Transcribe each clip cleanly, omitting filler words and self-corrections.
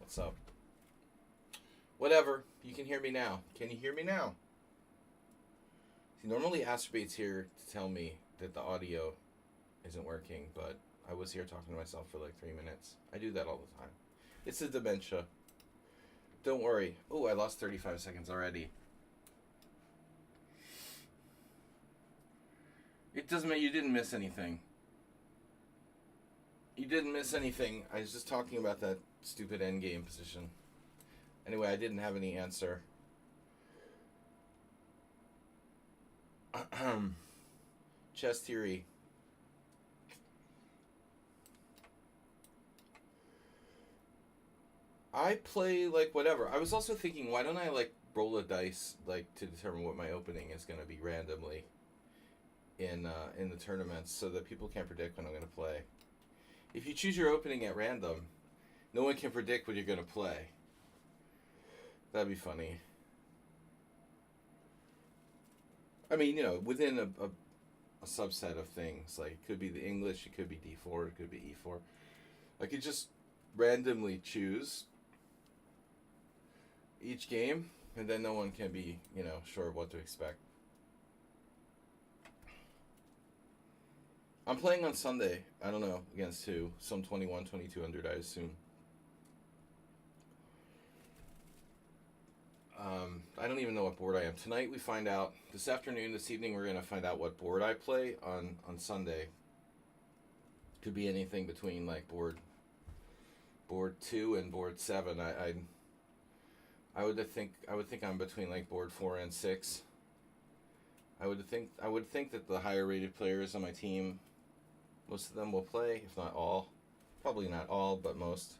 What's up? Whatever. You can hear me now. Can you hear me now? See, normally Astrobate here to tell me that the audio isn't working, but I was here talking to myself for like 3 minutes. I do that all the time. It's a dementia. Don't worry. Oh, I lost 35 seconds already. It doesn't mean you didn't miss anything. You didn't miss anything. I was just talking about that stupid endgame position. Anyway, I didn't have any answer. Chess theory. I play like whatever. I was also thinking, why don't I like roll a dice like to determine what my opening is going to be randomly in the tournaments, so that people can't predict when I'm going to play. If you choose your opening at random, no one can predict what you're going to play. That'd be funny. I mean, within a subset of things. Like, it could be the English, it could be D4, it could be E4. I could just randomly choose each game, and then no one can be, sure of what to expect. I'm playing on Sunday. I don't know, against who. Some 21, 2200, I assume. I don't even know what board I am. Tonight we find out. This afternoon, this evening, we're going to find out what board I play on Sunday. Could be anything between like board 2 and board 7. I would think I'm between like board 4 and 6. I would think that the higher rated players on my team, most of them will play, if not all. Probably not all, but most.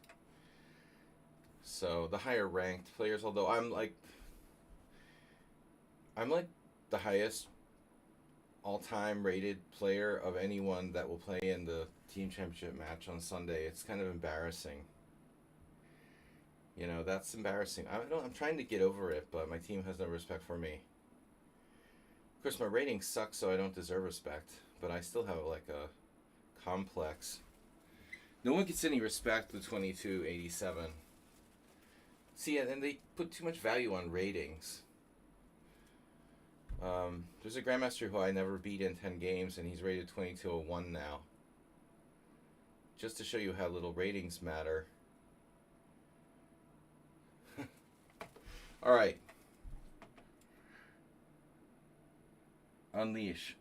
So the higher ranked players, although I'm like the highest all-time rated player of anyone that will play in the team championship match on Sunday. It's kind of embarrassing. That's embarrassing. I'm trying to get over it, but my team has no respect for me. Of course, my ratings suck, so I don't deserve respect, but I still have like a complex. No one gets any respect with 2287. See, and they put too much value on ratings. There's a grandmaster who I never beat in 10 games, and he's rated 2201 now. Just to show you how little ratings matter. All right. Unleash.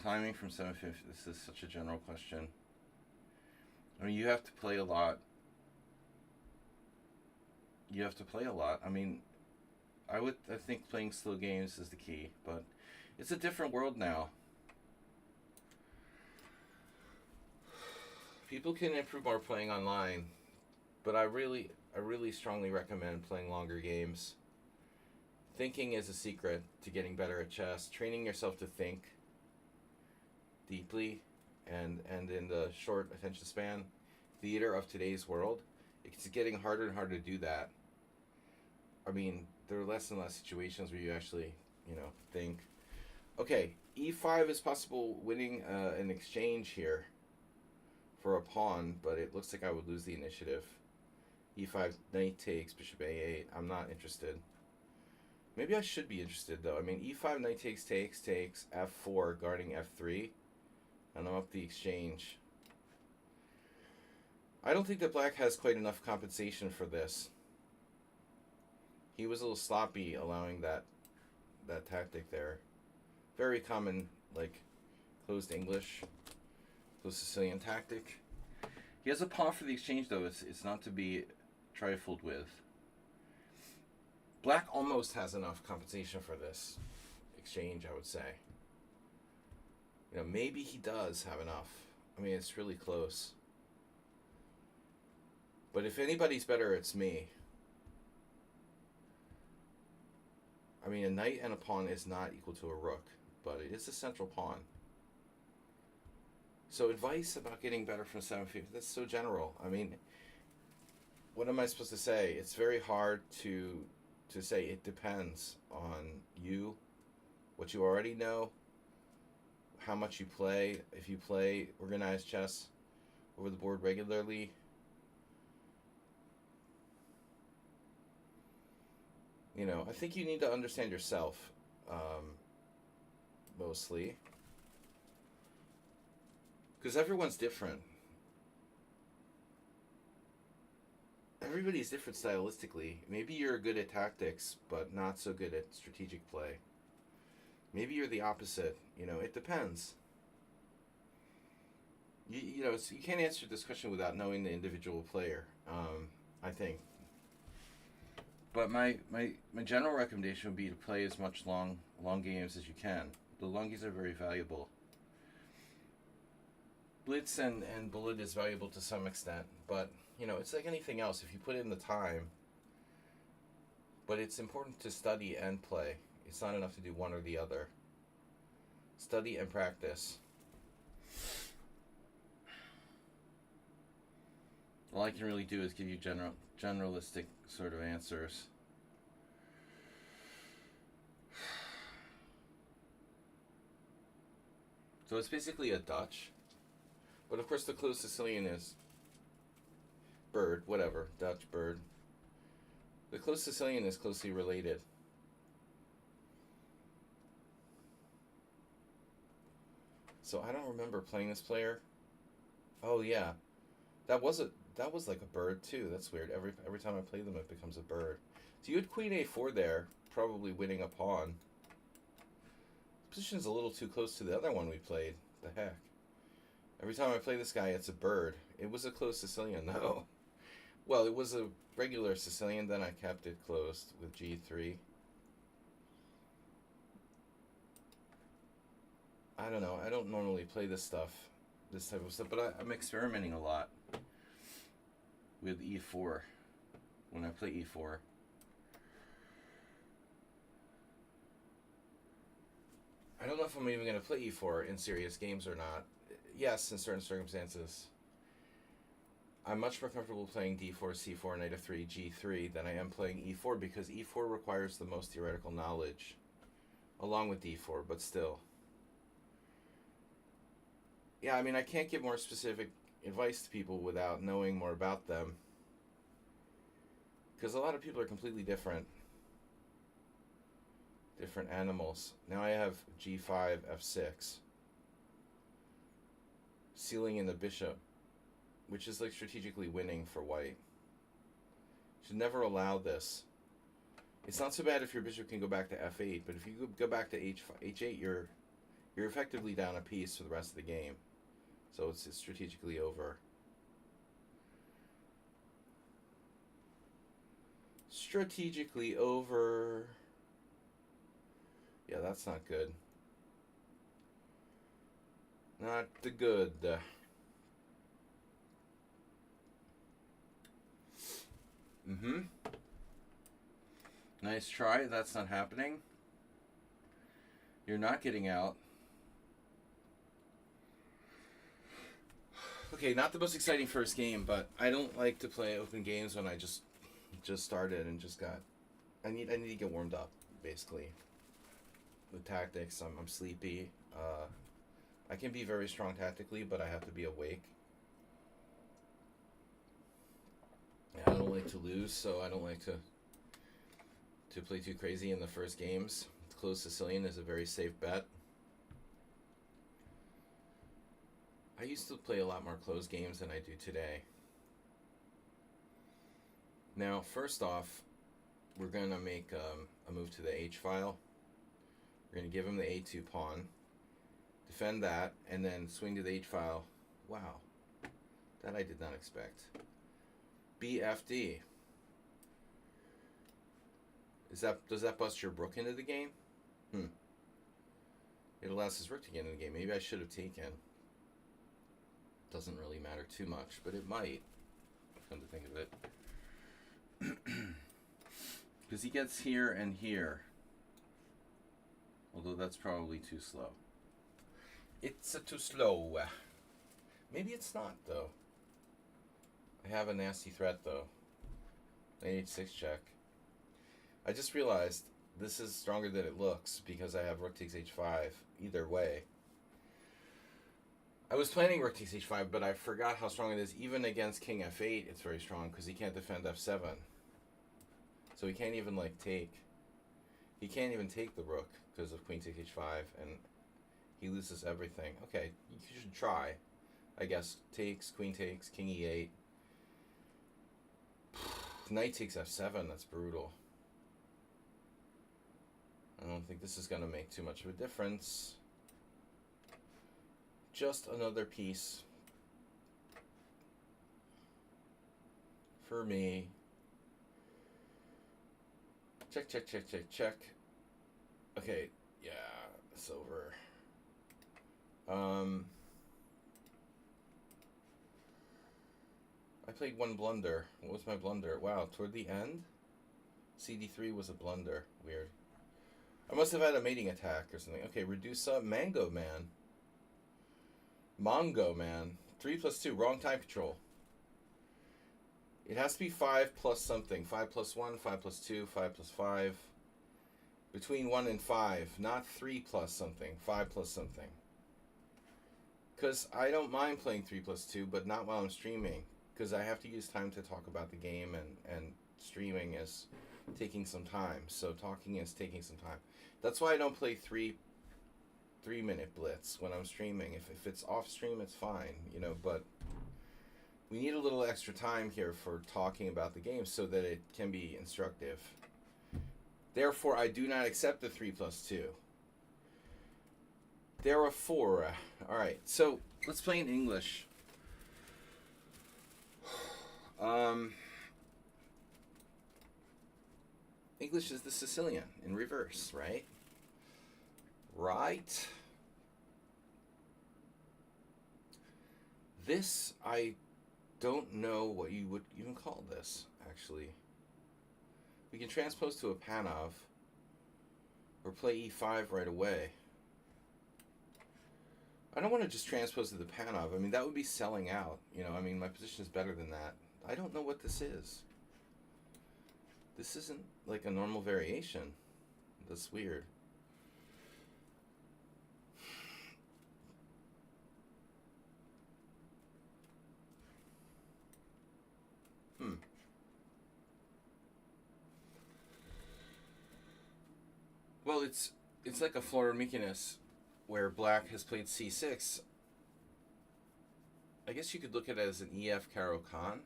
Climbing from 750. This is such a general question. I mean, you have to play a lot. I mean, I think playing slow games is the key, but it's a different world now. People can improve more playing online, but I really strongly recommend playing longer games. Thinking is a secret to getting better at chess. Training yourself to think deeply and in the short attention span theater of today's world, it's getting harder and harder to do that. I mean, there are less and less situations where you actually, think. Okay, e5 is possible winning an exchange here for a pawn, but it looks like I would lose the initiative. e5, knight takes, bishop a8. I'm not interested. Maybe I should be interested, though. I mean, e5, knight takes, f4, guarding f3, and I'm up the exchange. I don't think that black has quite enough compensation for this. He was a little sloppy allowing that tactic there. Very common, like, closed English, closed Sicilian tactic. He has a pawn for the exchange, though. It's not to be trifled with. Black almost has enough compensation for this exchange, I would say. Maybe he does have enough. I mean, it's really close. But if anybody's better, it's me. I mean, a knight and a pawn is not equal to a rook, but it is a central pawn. So advice about getting better from 750, that's so general. I mean, what am I supposed to say? It's very hard to say. It depends on you, what you already know, how much you play. If you play organized chess over the board regularly, You know, I think you need to understand yourself, um, mostly, because everyone's different. Everybody's different stylistically. Maybe you're good at tactics, but not so good at strategic play. Maybe you're the opposite. You know, it depends. You know, you can't answer this question without knowing the individual player. I think. But my general recommendation would be to play as much long games as you can. The long games are very valuable. Blitz and bullet is valuable to some extent, but you know, it's like anything else. If you put in the time, but it's important to study and play. It's not enough to do one or the other. Study and practice. All I can really do is give you generalistic sort of answers. So it's basically a Dutch, but of course the closed Sicilian is bird, whatever, Dutch bird. The closed Sicilian is closely related. So I don't remember playing this player. Oh yeah, that was a that was like a bird too. That's weird. Every time I play them, it becomes a bird. So you had Queen A4 there, probably winning a pawn. This position's a little too close to the other one we played. The heck. Every time I play this guy, it's a bird. It was a closed Sicilian though. Well, it was a regular Sicilian. Then I kept it closed with G3. I don't know. I don't normally play this type of stuff, but I'm experimenting a lot with E4 when I play E4. I don't know if I'm even going to play E4 in serious games or not. Yes, in certain circumstances. I'm much more comfortable playing D4, C4, Knight of 3, G3 than I am playing E4 because E4 requires the most theoretical knowledge along with D4, but still. Yeah, I mean, I can't give more specific advice to people without knowing more about them because a lot of people are completely different animals. Now I have G5, F6, sealing in the bishop, which is like strategically winning for white. Should never allow this. It's not so bad if your bishop can go back to F8, but if you go back to H8, you're effectively down a piece for the rest of the game. So it's strategically over. Strategically over. Yeah, that's not good. Not the good. Mm-hmm. Nice try. That's not happening. You're not getting out. Okay, not the most exciting first game, but I don't like to play open games when I just started and just got. I need to get warmed up, basically. With tactics, I'm sleepy. I can be very strong tactically, but I have to be awake. I don't like to lose, so I don't like to play too crazy in the first games. Closed Sicilian is a very safe bet. I used to play a lot more closed games than I do today. Now, first off, we're going to make a move to the H file. We're going to give him the A2 pawn, defend that, and then swing to the H file. Wow, that I did not expect. BFD. Does that bust your rook into the game? It allows his rook to get in the game. Maybe I should have taken. Doesn't really matter too much, but it might, come to think of it. Because he gets here and here. Although that's probably too slow. It's too slow. Maybe it's not, though. I have a nasty threat, though. Knight h6 check. I just realized this is stronger than it looks because I have rook takes h5 either way. I was planning rook takes h5, but I forgot how strong it is. Even against king f8, it's very strong because he can't defend f7. So he can't even like take. He can't even take the rook because of queen takes h5, and he loses everything. Okay, you should try. I guess takes, queen takes, king e8. Knight takes f7. That's brutal. I don't think this is going to make too much of a difference. Just another piece for me. Check, check, check, check, check. Okay, yeah, it's over. I played one blunder. What was my blunder? Wow, toward the end, CD3 was a blunder. Weird. I must have had a mating attack or something. Okay, Redusa, Mango Man. Mongo Man. 3 plus 2, wrong time control. It has to be 5 plus something. 5 plus 1, 5 plus 2, 5 plus 5. Between 1 and 5, not 3 plus something. 5 plus something. Because I don't mind playing 3 plus 2, but not while I'm streaming. Because I have to use time to talk about the game, and streaming is taking some time. So talking is taking some time. That's why I don't play 3-minute blitz when I'm streaming. If it's off stream, it's fine, you know, but we need a little extra time here for talking about the game so that it can be instructive. Therefore, I do not accept the 3 plus 2. Therefore, all right, so let's play in English. English is the Sicilian in reverse, right? Right. This, I don't know what you would even call this, actually. We can transpose to a Panov or play e5 right away. I don't want to just transpose to the Panov. I mean, that would be selling out. You know, I mean, my position is better than that. I don't know what this is. This isn't like a normal variation. That's weird. Well, it's like a Florida Mykonos where black has played c6. I guess you could look at it as an EF Caro-Kann.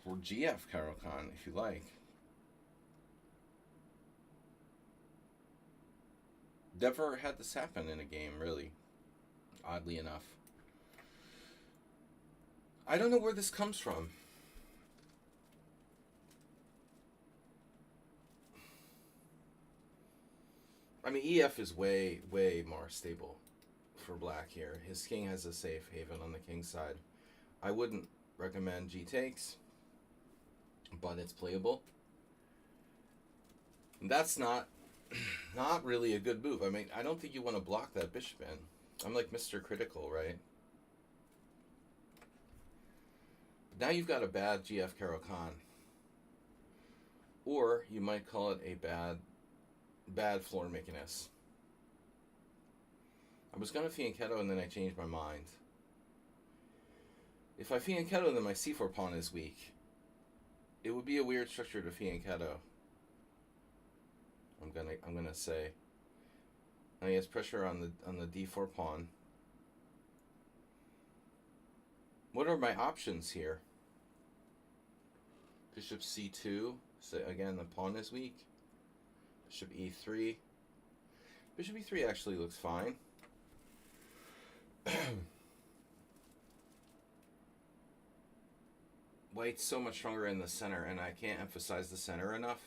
Or GF Caro-Kann, if you like. Never had this happen in a game, really. Oddly enough. I don't know where this comes from. I mean, EF is way, way more stable for black here. His king has a safe haven on the king's side. I wouldn't recommend G takes, but it's playable. And that's not really a good move. I mean, I don't think you want to block that bishop in. I'm like Mr. Critical, right? Now you've got a bad GF Caro-Kann. Or you might call it a bad Florida Mykonos. I was going to fianchetto and then I changed my mind. If I fianchetto, then my c4 pawn is weak. It would be a weird structure to fianchetto. I'm gonna say. And he has pressure on the d4 pawn. What are my options here? Bishop c2. So again, the pawn is weak. Bishop e3. Bishop e3 actually looks fine. White's so much stronger in the center, and I can't emphasize the center enough.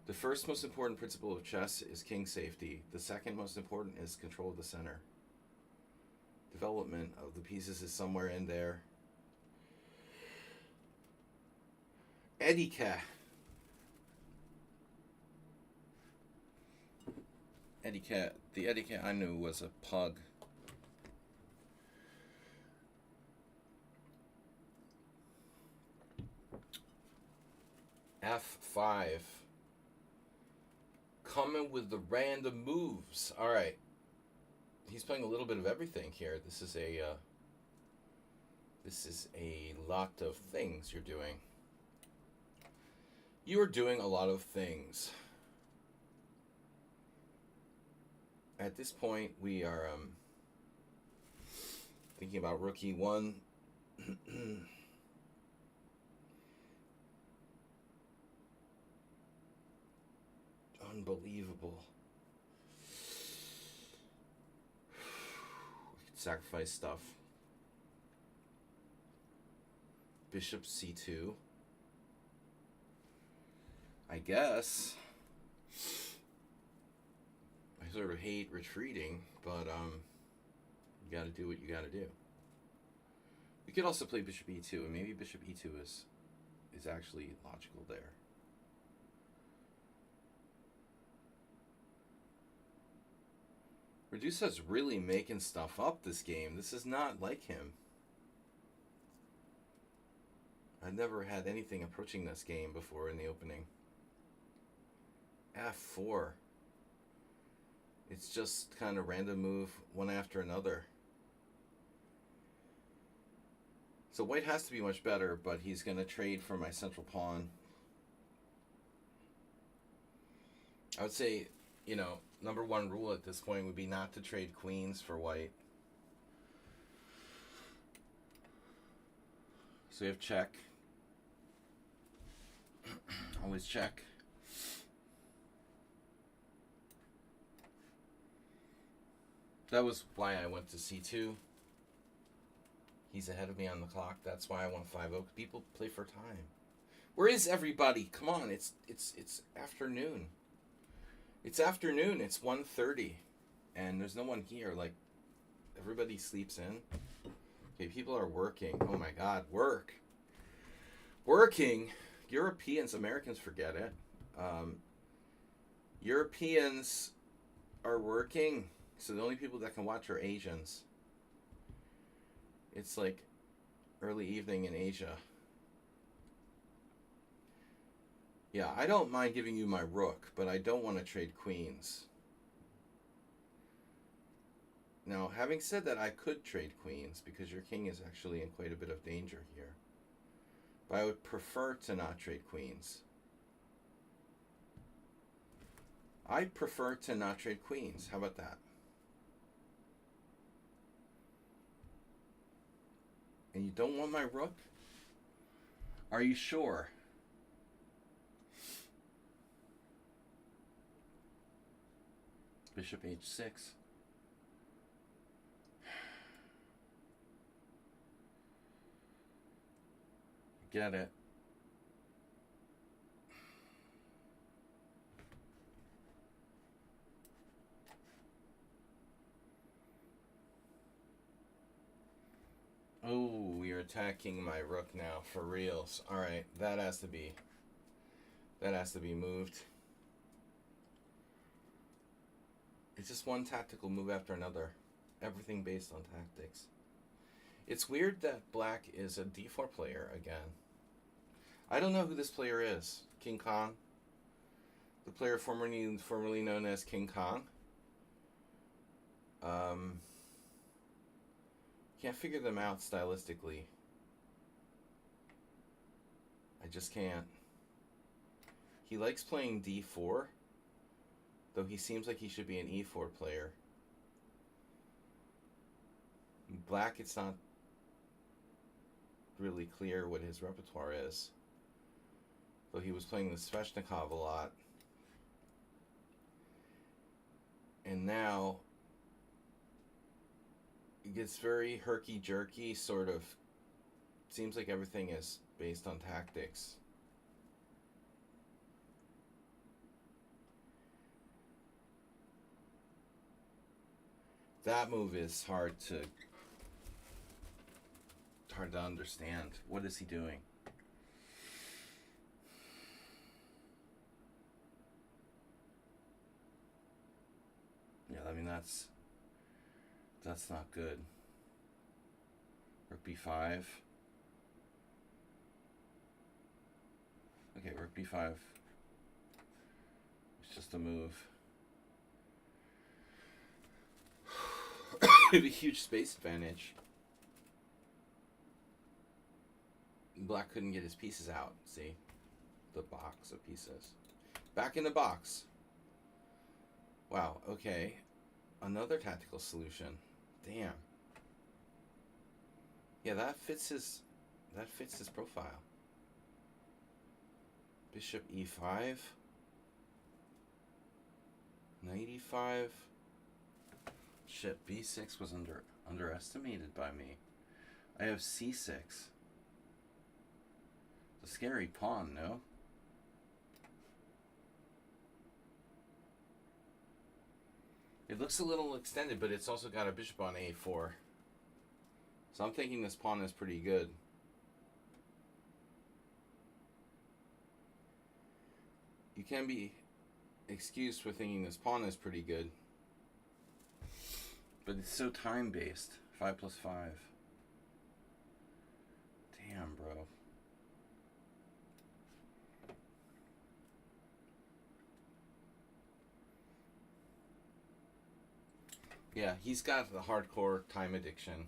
The first most important principle of chess is king safety. The second most important is control of the center. Development of the pieces is somewhere in there. Etiquette. Etiquette. The etiquette I knew was a pug. F5. Coming with the random moves. All right. He's playing a little bit of everything here. This is a This is a lot of things you're doing. You are doing a lot of things. At this point, we are thinking about rookie one. Unbelievable. We could sacrifice stuff. Bishop c2. I guess. I sort of hate retreating, but you gotta do what you gotta do. We could also play bishop e2, and maybe bishop e2 is actually logical there. Reduce's really making stuff up this game. This is not like him. I've never had anything approaching this game before in the opening. f4. It's just kind of random move one after another. So white has to be much better, but he's going to trade for my central pawn. I would say, you know, number one rule at this point would be not to trade queens for white. So we have check. Always check. That was why I went to c2. He's ahead of me on the clock. That's why I won 5-0. People play for time. Where is everybody? Come on, it's afternoon. It's afternoon. It's 1:30, and there's no one here. Like, everybody sleeps in. Okay, people are working. Oh my God, working. Europeans, Americans forget it. Europeans are working, so the only people that can watch are Asians. It's like early evening in Asia. Yeah, I don't mind giving you my rook, but I don't want to trade queens. Now, having said that, I could trade queens because your king is actually in quite a bit of danger here. But I would prefer to not trade queens. I prefer to not trade queens. How about that? And you don't want my rook? Are you sure? Bishop h6. Get it. Oh, we are attacking my rook now for reals. All right, that has to be moved. It's just one tactical move after another. Everything based on tactics. It's weird that black is a d4 player again. I don't know who this player is. King Kong? The player formerly known as King Kong? Can't figure them out stylistically. I just can't. He likes playing d4, though he seems like he should be an e4 player. Black, it's not really clear what his repertoire is, though he was playing the Sveshnikov a lot. And now it gets very herky-jerky, sort of. Seems like everything is based on tactics. That move is hard to understand. What is he doing? Yeah, I mean that's not good. Rook b5. Okay, rook b5. It's just a move. We have a huge space advantage. Black couldn't get his pieces out. See? The box of pieces. Back in the box. Wow, okay. Another tactical solution. Damn. Yeah, that fits his profile. Bishop e5. Knight e5. Shit, b6 was underestimated by me. I have c6. It's a scary pawn, no? It looks a little extended, but it's also got a bishop on a4. So I'm thinking this pawn is pretty good. You can be excused for thinking this pawn is pretty good. But it's so time-based. 5 plus 5. Damn, bro. Yeah, he's got the hardcore time addiction.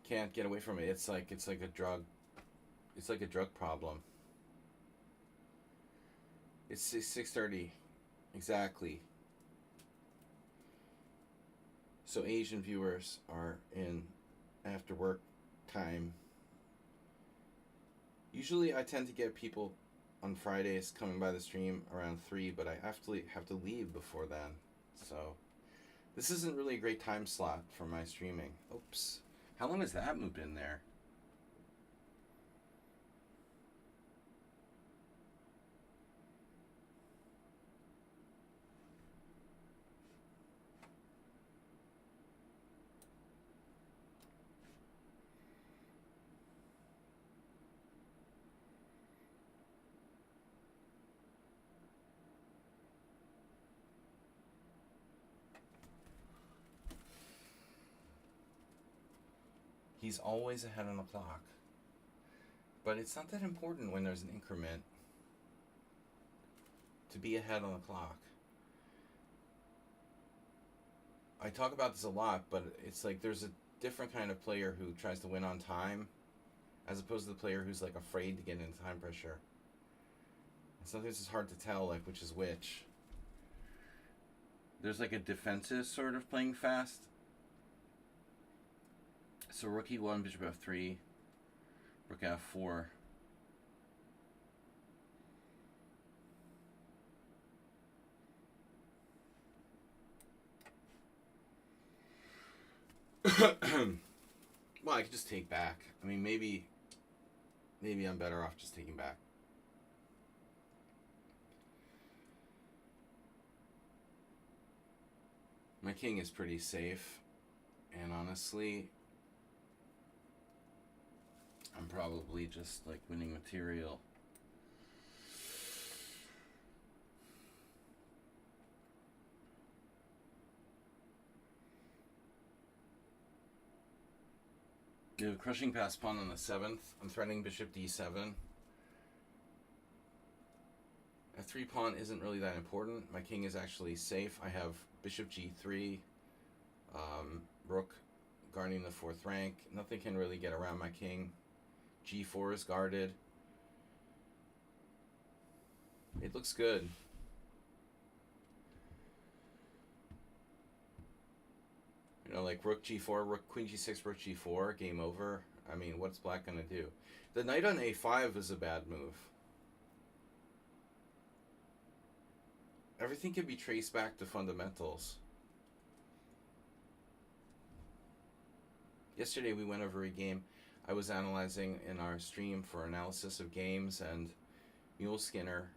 Can't get away from it. It's like a drug. It's like a drug problem. It's 6:30, exactly. So Asian viewers are in after work time. Usually, I tend to get people on Fridays coming by the stream around 3, but I have to leave before then. So this isn't really a great time slot for my streaming. Oops. How long has that move been there? He's always ahead on the clock. But it's not that important when there's an increment to be ahead on the clock. I talk about this a lot, but it's like there's a different kind of player who tries to win on time as opposed to the player who's like afraid to get into time pressure. And sometimes it's hard to tell like which is which. There's like a defensive sort of playing fast. So rook e1, bishop f3, rook f4. Well, I could just take back. I mean, maybe I'm better off just taking back. My king is pretty safe, and honestly, I'm probably just like winning material. You have a crushing pass pawn on the 7th. I'm threatening bishop d7. F3 pawn isn't really that important. My king is actually safe. I have bishop g3, rook guarding the 4th rank. Nothing can really get around my king. g4 is guarded. It looks good. You know, like rook g4, rook queen g6, rook g4, game over. I mean, what's black going to do? The knight on a5 is a bad move. Everything can be traced back to fundamentals. Yesterday we went over a game I was analyzing in our stream for analysis of games, and Mule Skinner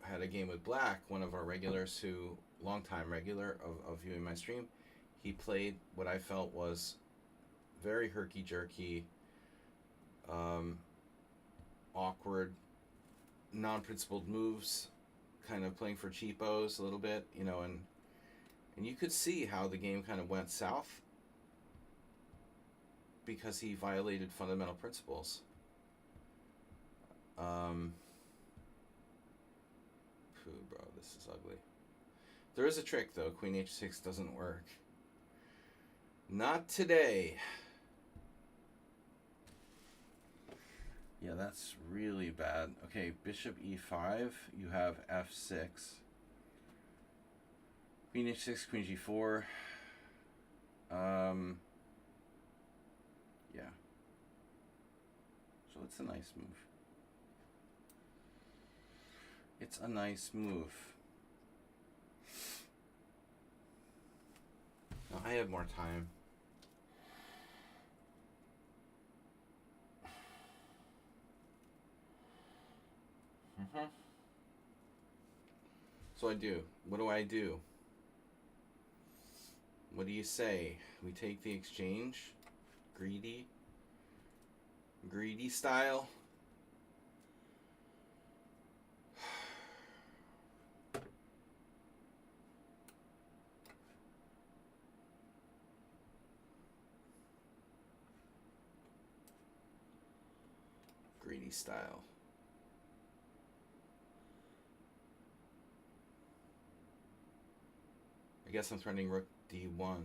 had a game with Black, one of our regulars who, long-time regular of viewing my stream. He played what I felt was very herky-jerky, awkward, non-principled moves, kind of playing for cheapos a little bit, you know, and you could see how the game kind of went south because he violated fundamental principles. Phew, bro, this is ugly. There is a trick, though. Queen h6 doesn't work. Not today. Yeah, that's really bad. Okay, bishop e5. You have f6. Queen h6, queen g4. Yeah. So it's a nice move. It's a nice move. Now, I have more time. So I do. What do I do? What do you say? We take the exchange? Greedy? Greedy style? Greedy style. I guess I'm threatening rook d1.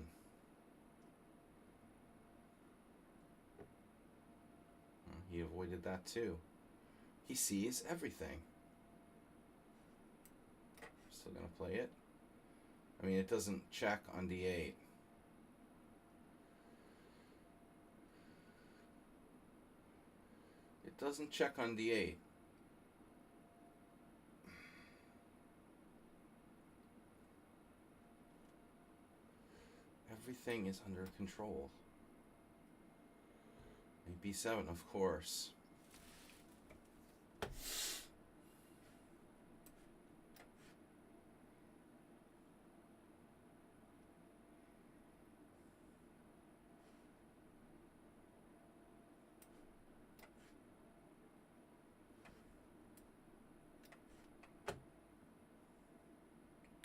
He avoided that too. He sees everything. Still gonna play it. I mean, it doesn't check on d8. It doesn't check on d8. Everything is under control. b7, of course.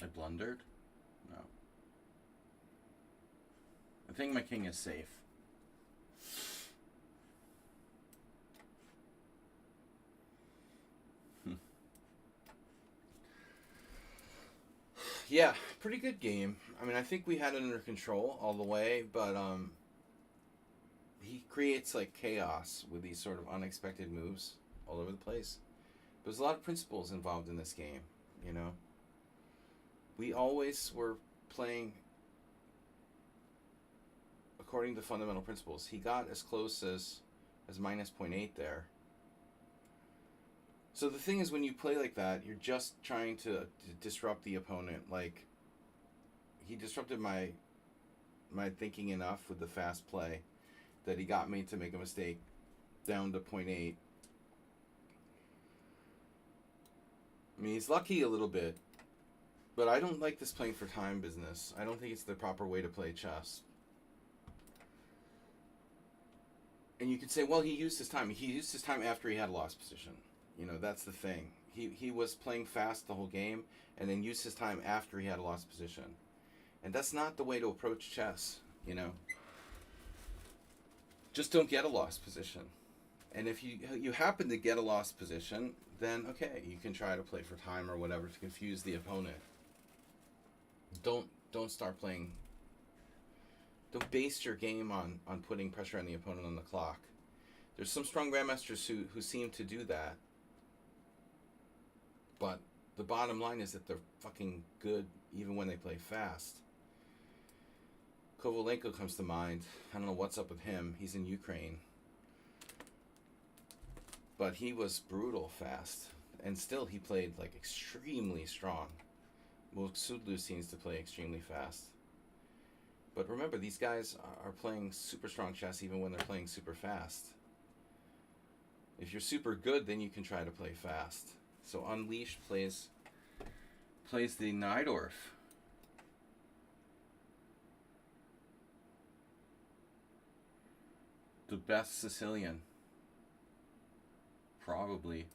I blundered? No. I think my king is safe. Yeah, pretty good game. I mean, I think we had it under control all the way, but he creates like chaos with these sort of unexpected moves all over the place. There's a lot of principles involved in this game, you know. We always were playing according to fundamental principles. He got as close as minus 0.8 there. So the thing is, when you play like that, you're just trying to disrupt the opponent. Like, he disrupted my thinking enough with the fast play that he got me to make a mistake down to 0.8. I mean, he's lucky a little bit, but I don't like this playing for time business. I don't think it's the proper way to play chess. And you could say, well, he used his time. He used his time after he had a lost position. You know, that's the thing. He was playing fast the whole game and then used his time after he had a lost position. And that's not the way to approach chess, you know. Just don't get a lost position. And if you happen to get a lost position, then okay, you can try to play for time or whatever to confuse the opponent. Don't start playing. Don't base your game on putting pressure on the opponent on the clock. There's some strong grandmasters who seem to do that. But the bottom line is that they're fucking good even when they play fast. Kovalenko comes to mind. I don't know what's up with him. He's in Ukraine. But he was brutal fast. And still he played like extremely strong. Muxudlu seems to play extremely fast. But remember, these guys are playing super strong chess even when they're playing super fast. If you're super good, then you can try to play fast. So Unleashed plays the Najdorf. The best Sicilian. Probably.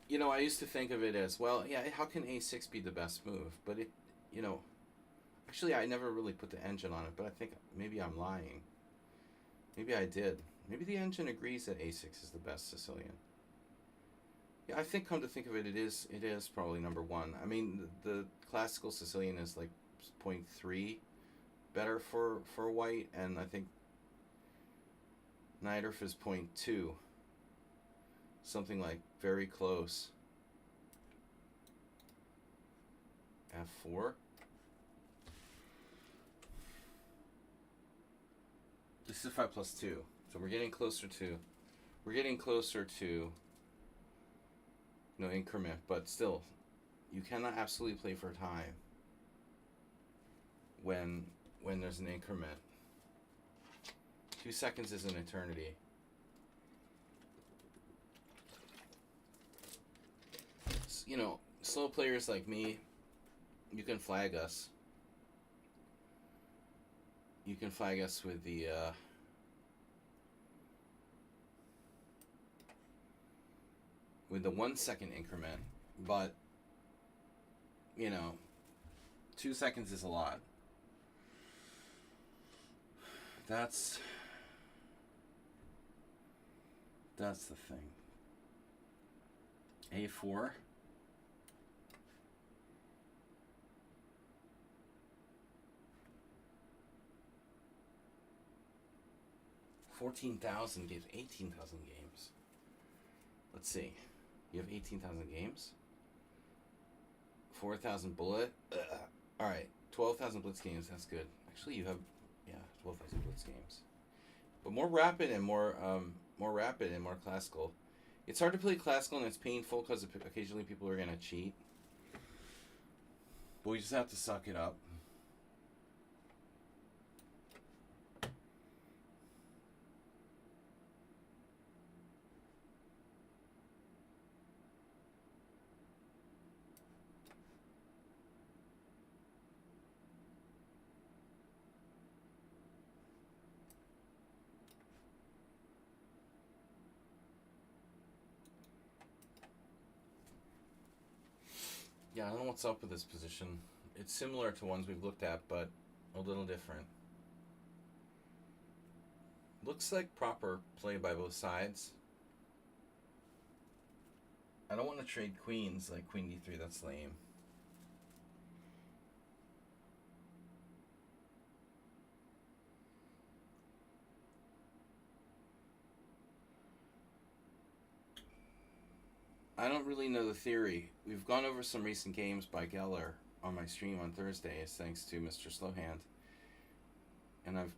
You know, I used to think of it as, well, yeah, how can a6 be the best move? But it, you know, actually I never really put the engine on it, but I think maybe I'm lying. Maybe I did. Maybe the engine agrees that a6 is the best Sicilian. Yeah, I think, come to think of it, it is probably number one. I mean, the classical Sicilian is like 0.3 better for white, and I think Najdorf is 0.2. Something like very close. F4. This is 5 plus 2. So we're getting closer to no increment, but still, you cannot absolutely play for time when there's an increment. 2 seconds is an eternity. You know, slow players like me, you can flag us. You can flag us with the with the 1 second increment, but you know, 2 seconds is a lot. That's the thing. A4. $14,000 gives 18,000 games. Let's see. You have 18,000 games. 4,000 bullet. All right, 12,000 blitz games. That's good. Actually, you have 12,000 blitz games, but more rapid and more classical. It's hard to play classical and it's painful because occasionally people are gonna cheat. But we just have to suck it up. Yeah, I don't know what's up with this position. It's similar to ones we've looked at, but a little different. Looks like proper play by both sides. I don't want to trade queens like queen d3. That's lame. I don't really know the theory. We've gone over some recent games by Geller on my stream on Thursdays, thanks to Mr. Slowhand. And I've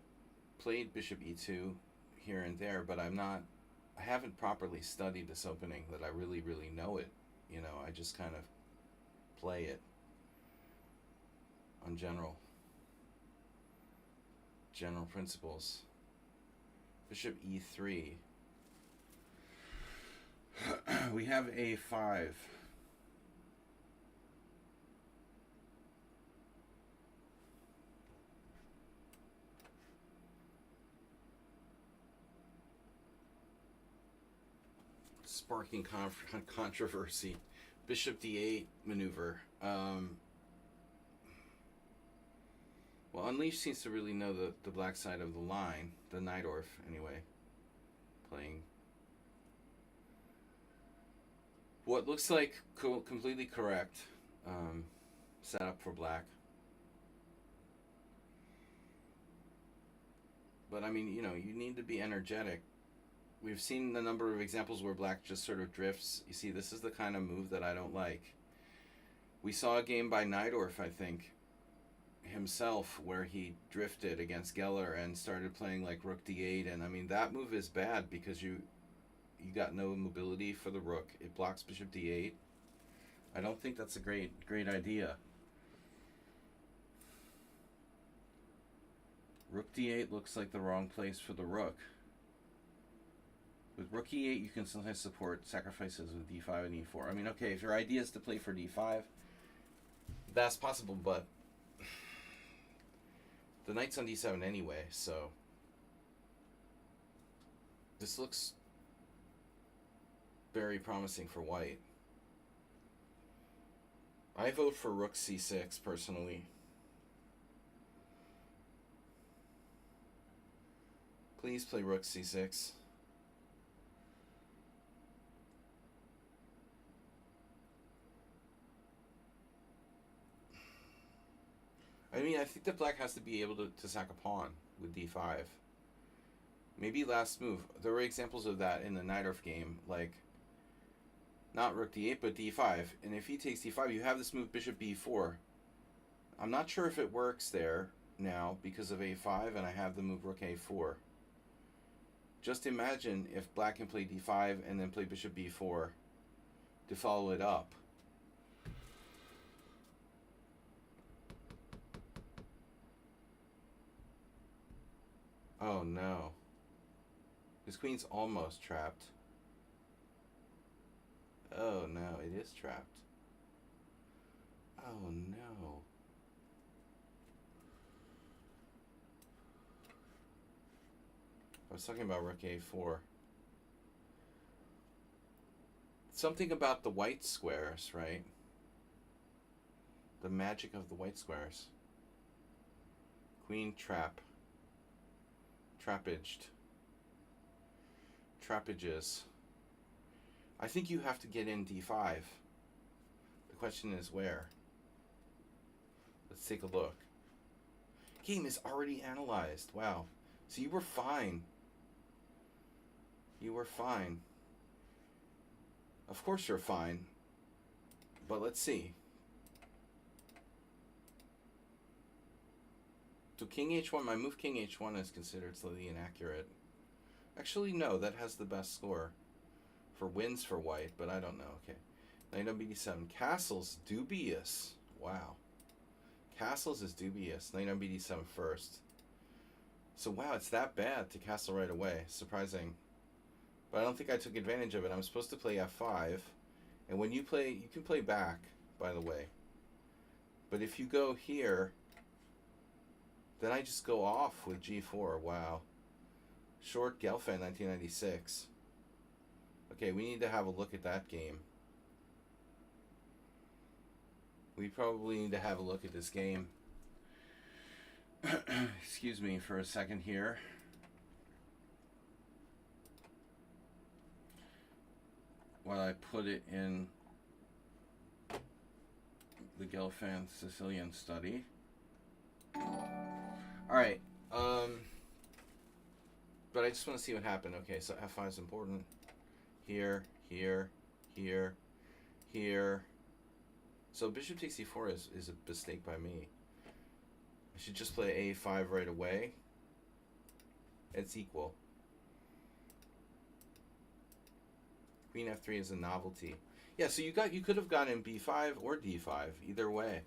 played bishop e2 here and there, but I haven't properly studied this opening that I really, really know it. You know, I just kind of play it on general principles. Bishop e3. We have a5. Sparking controversy. Bishop d8 maneuver. Well, Unleashed seems to really know the black side of the line. The Najdorf, anyway. Playing what looks like completely correct setup for black. But I mean, you know, you need to be energetic. We've seen the number of examples where black just sort of drifts. You see, this is the kind of move that I don't like. We saw a game by Najdorf, I think, himself, where he drifted against Geller and started playing like rook d8. And I mean, that move is bad because you got no mobility for the rook. It blocks bishop d8. I don't think that's a great idea. Rook d8 looks like the wrong place for the rook. With rook e8, you can sometimes support sacrifices with d5 and e4. I mean, okay, if your idea is to play for d5, that's possible, but the knight's on d7 anyway, so this looks very promising for white. I vote for rook c6 personally. Please play rook c6. I mean, I think that black has to be able to sack a pawn with d5. Maybe last move. There were examples of that in the Najdorf game, like not rook d8, but d5. And if he takes d5, you have this move bishop b4. I'm not sure if it works there now because of a5, and I have the move rook a4. Just imagine if black can play d5 and then play bishop b4 to follow it up. Oh no. His queen's almost trapped. Oh no, it is trapped. Oh no. I was talking about rook a4. Something about the white squares, right? The magic of the white squares. Queen trap. Trappaged. Trappages. I think you have to get in d5. The question is where? Let's take a look. Game is already analyzed. Wow. So you were fine. You were fine. Of course you're fine. But let's see. So king h1, my move king h1 is considered slightly inaccurate. Actually, no, that has the best score for wins for white, but I don't know. Okay. Knight on bd7. Castle's dubious. Wow. Castle's is dubious. Knight on bd7 first. So, wow, it's that bad to castle right away. Surprising. But I don't think I took advantage of it. I'm supposed to play f5. And when you play, you can play back, by the way. But if you go here, then I just go off with g4. Wow. Short Gelfand, 1996. Okay, we need to have a look at that game. We probably need to have a look at this game. Excuse me for a second here. While I put it in the Gelfand Sicilian study. Alright, but I just want to see what happened. Okay, so f5 is important. Here, here, here, here. So bishop takes e4 is a mistake by me. I should just play a5 right away. It's equal. Queen f3 is a novelty. Yeah, so you could have gotten b5 or d5, either way.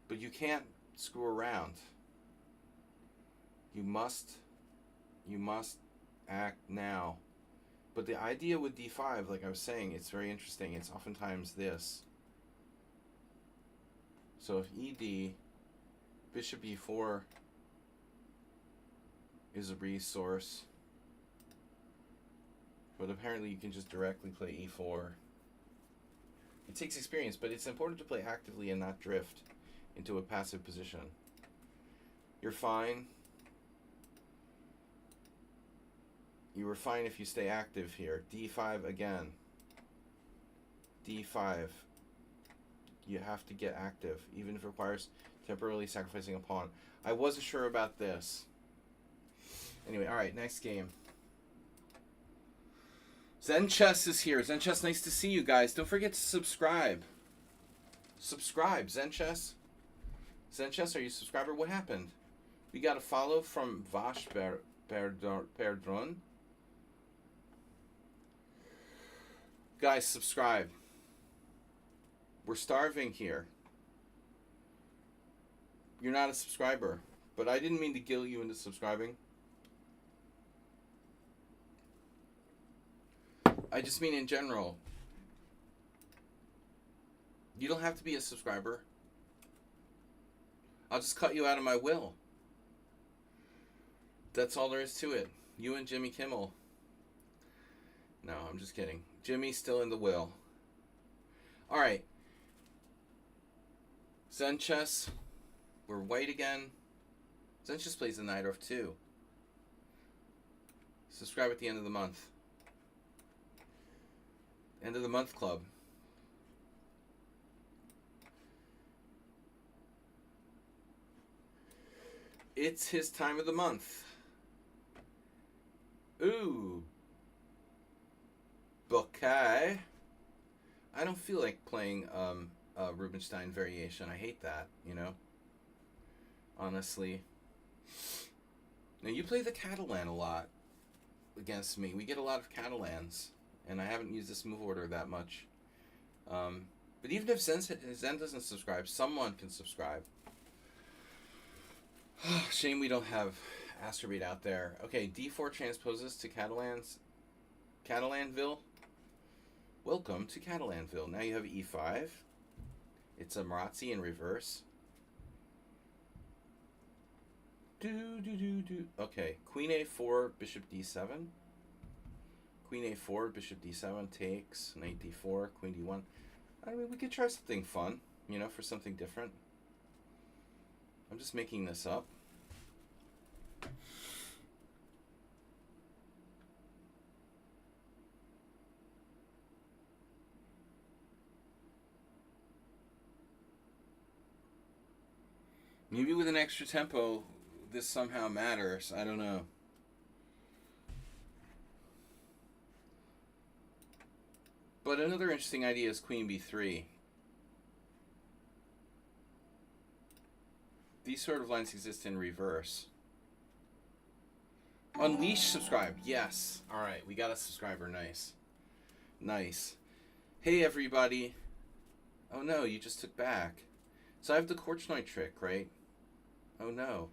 But you can't screw around. You must act now. But the idea with d5, like I was saying, it's very interesting. It's oftentimes this. So if ed, bishop e4 is a resource. But apparently you can just directly play e4. It takes experience, but it's important to play actively and not drift into a passive position. You're fine. You were fine if you stay active here. d5 again. d5. You have to get active, even if it requires temporarily sacrificing a pawn. I wasn't sure about this. Anyway, alright, next game. Zen Chess is here. Zen Chess, nice to see you guys. Don't forget to subscribe. Subscribe, Zen Chess. Zen Chess, are you a subscriber? What happened? We got a follow from Vash Perdron. Guys, subscribe. We're starving here. You're not a subscriber, but I didn't mean to guilt you into subscribing. I just mean in general. You don't have to be a subscriber. I'll just cut you out of my will. That's all there is to it. You and Jimmy Kimmel. No, I'm just kidding. Jimmy's still in the will. Alright. Zen Chess. We're white again. Zen Chess plays the Najdorf too. Subscribe at the end of the month. End of the month club. It's his time of the month. Ooh. Bouquet. I don't feel like playing Rubinstein variation. I hate that, you know? Honestly. Now, you play the Catalan a lot against me. We get a lot of Catalans, and I haven't used this move order that much. But even if Zen doesn't subscribe, someone can subscribe. Shame we don't have Astrobate out there. Okay, D4 transposes to Catalanville. Welcome to Catalanville. Now you have E5. It's a Marazzi in reverse. Okay, Queen A4, Bishop D7. Queen A4, Bishop D7 takes. Knight D4, Queen D1. I mean, we could try something fun, you know, for something different. I'm just making this up. Maybe with an extra tempo, this somehow matters. I don't know. But another interesting idea is Queen B3. These sort of lines exist in reverse. Unleash subscribed. Yes. All right, we got a subscriber. Nice. Nice. Hey, everybody. Oh, no, you just took back. So I have the Korchnoi trick, right? Oh, no.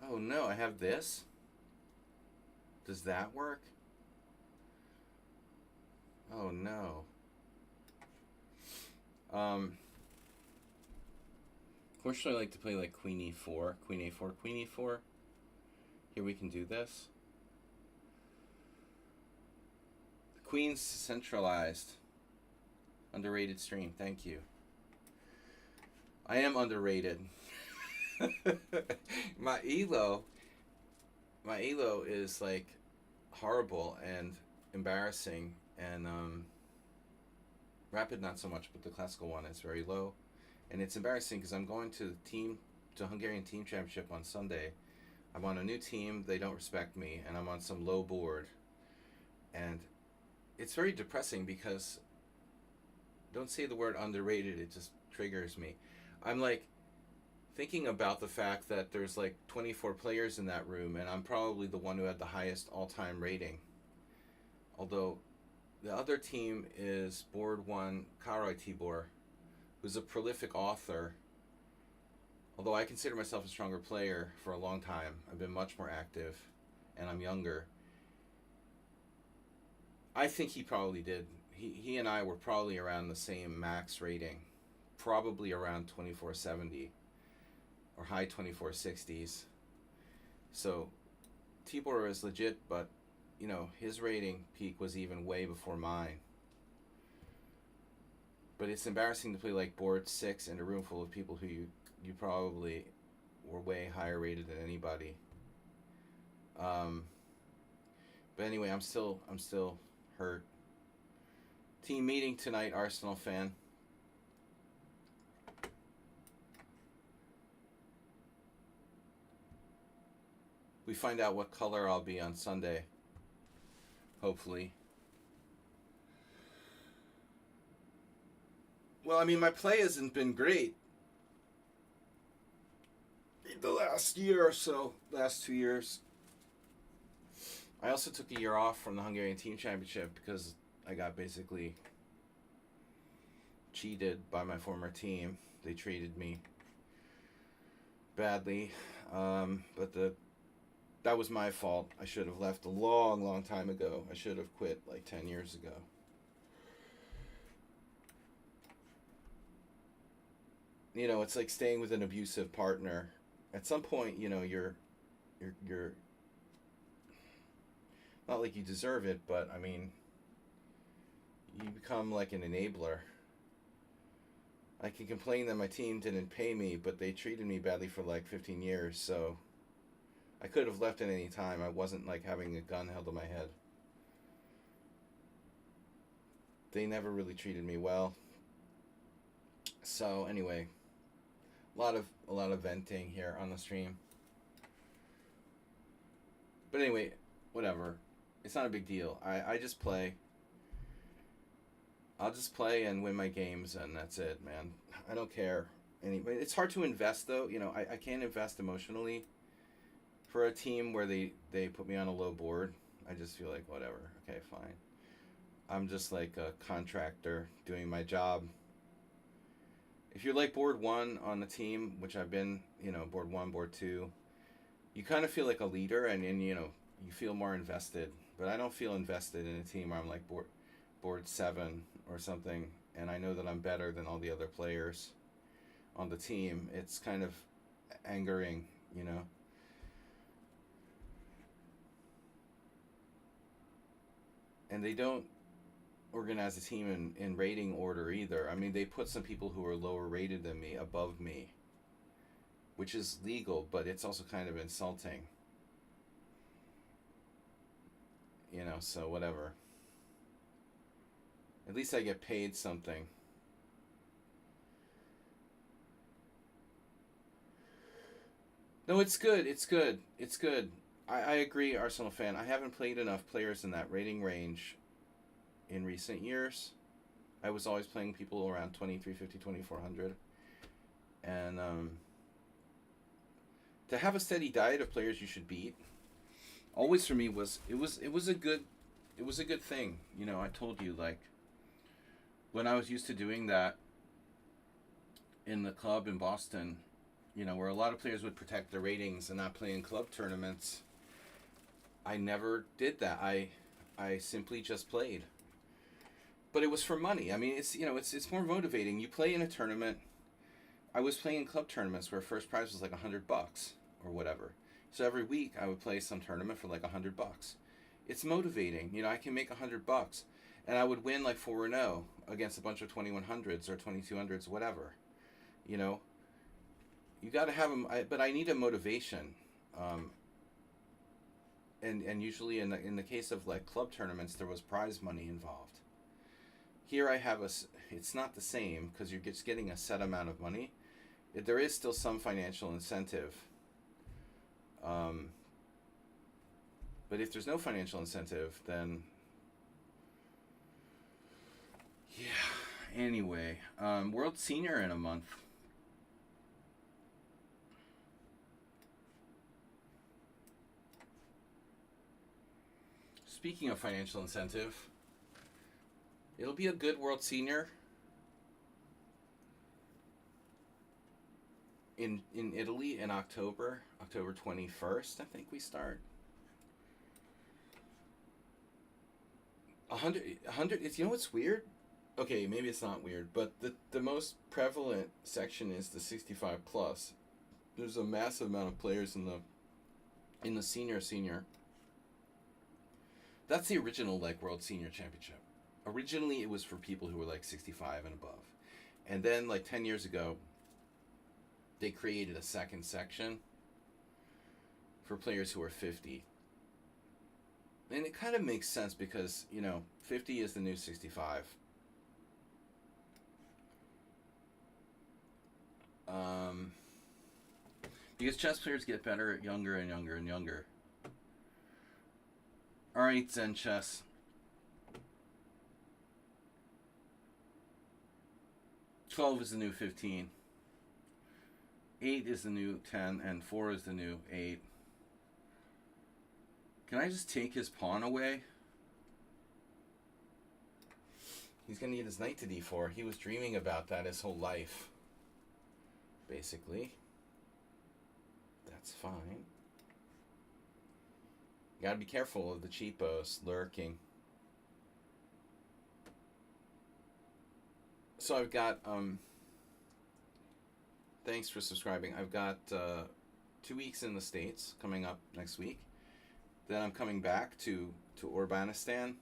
Oh, no, I have this? Does that work? Oh, no. Unfortunately, I like to play like Queen E4, Queen A4, Queen E4. Here we can do this. The Queen's centralized. Underrated stream, thank you. I am underrated. My elo is like horrible and embarrassing, and rapid not so much, but the classical one is very low. And it's embarrassing because I'm going to Hungarian Team Championship on Sunday. I'm on a new team, they don't respect me, and I'm on some low board. And it's very depressing because, don't say the word underrated, it just triggers me. I'm like thinking about the fact that there's like 24 players in that room, and I'm probably the one who had the highest all-time rating. Although the other team is Board 1 Karoly Tibor, who's a prolific author. Although I consider myself a stronger player for a long time. I've been much more active, and I'm younger. I think he probably did. He and I were probably around the same max rating. Probably around 2470 or high 2460s. So Tibor is legit, but you know, his rating peak was even way before mine. But it's embarrassing to play like board 6 in a room full of people who you probably were way higher rated than anybody. But anyway, I'm still hurt. Team meeting tonight, Arsenal fan. We find out what color I'll be on Sunday. Hopefully. Well, I mean, my play hasn't been great the last year or so, last 2 years. I also took a year off from the Hungarian Team Championship because I got basically cheated by my former team. They treated me badly, but that was my fault. I should have left a long time ago. I should have quit like 10 years ago. You know, it's like staying with an abusive partner. At some point, you know, you're not like you deserve it, but I mean, you become like an enabler. I can complain that my team didn't pay me, but they treated me badly for like 15 years, so I could have left at any time. I wasn't like having a gun held to my head. They never really treated me well. So anyway, a lot of venting here on the stream. But anyway, whatever. It's not a big deal. I just play. I'll just play and win my games, and that's it, man. I don't care. Anyway, it's hard to invest though. I can't invest emotionally for a team where they put me on a low board. I just feel like whatever. Okay, fine. I'm just like a contractor doing my job. If you're like board one on the team, which I've been, board one, board two, you kind of feel like a leader, and you feel more invested. But I don't feel invested in a team where I'm like board seven or something, and I know that I'm better than all the other players on the team. It's kind of angering, you know. And they don't organize a team in rating order either. I mean, they put some people who are lower rated than me above me, which is legal, but it's also kind of insulting. So whatever. At least I get paid something. No, it's good. It's good. It's good. I agree, Arsenal fan. I haven't played enough players in that rating range in recent years. I was always playing people around 2350, 2400. And to have a steady diet of players you should beat, always for me was a good thing. I told you, like, when I was used to doing that in the club in Boston, where a lot of players would protect their ratings and not play in club tournaments, I never did that. I simply just played. But it was for money. I mean, it's more motivating. You play in a tournament. I was playing in club tournaments where first prize was like $100 or whatever. So every week I would play some tournament for like $100. It's motivating. I can make $100, and I would win like 4-0 against a bunch of 2100s or 2200s, whatever. You know, you got to have them. But I need a motivation. And usually in the case of like club tournaments, there was prize money involved. Here I have it's not the same because you're just getting a set amount of money. There is still some financial incentive. But if there's no financial incentive, then yeah. Anyway, World Senior in a month. Speaking of financial incentive, it'll be a good World Senior in Italy in October 21st. I think we start. 100. It's, what's weird? Okay, maybe it's not weird, but the most prevalent section is the 65 plus. There's a massive amount of players in the senior. That's the original like World Senior Championship. Originally, it was for people who were like 65 and above, and then like 10 years ago, they created a second section for players who are 50. And it kind of makes sense because 50 is the new 65. Because chess players get better younger and younger and younger. Alright, Zen Chess. 12 is the new 15. 8 is the new 10, and 4 is the new 8. Can I just take his pawn away? He's going to get his knight to d4. He was dreaming about that his whole life. Basically. That's fine. You gotta be careful of the cheapos lurking. So I've got, thanks for subscribing. I've got 2 weeks in the States coming up next week. Then I'm coming back to Urbanistan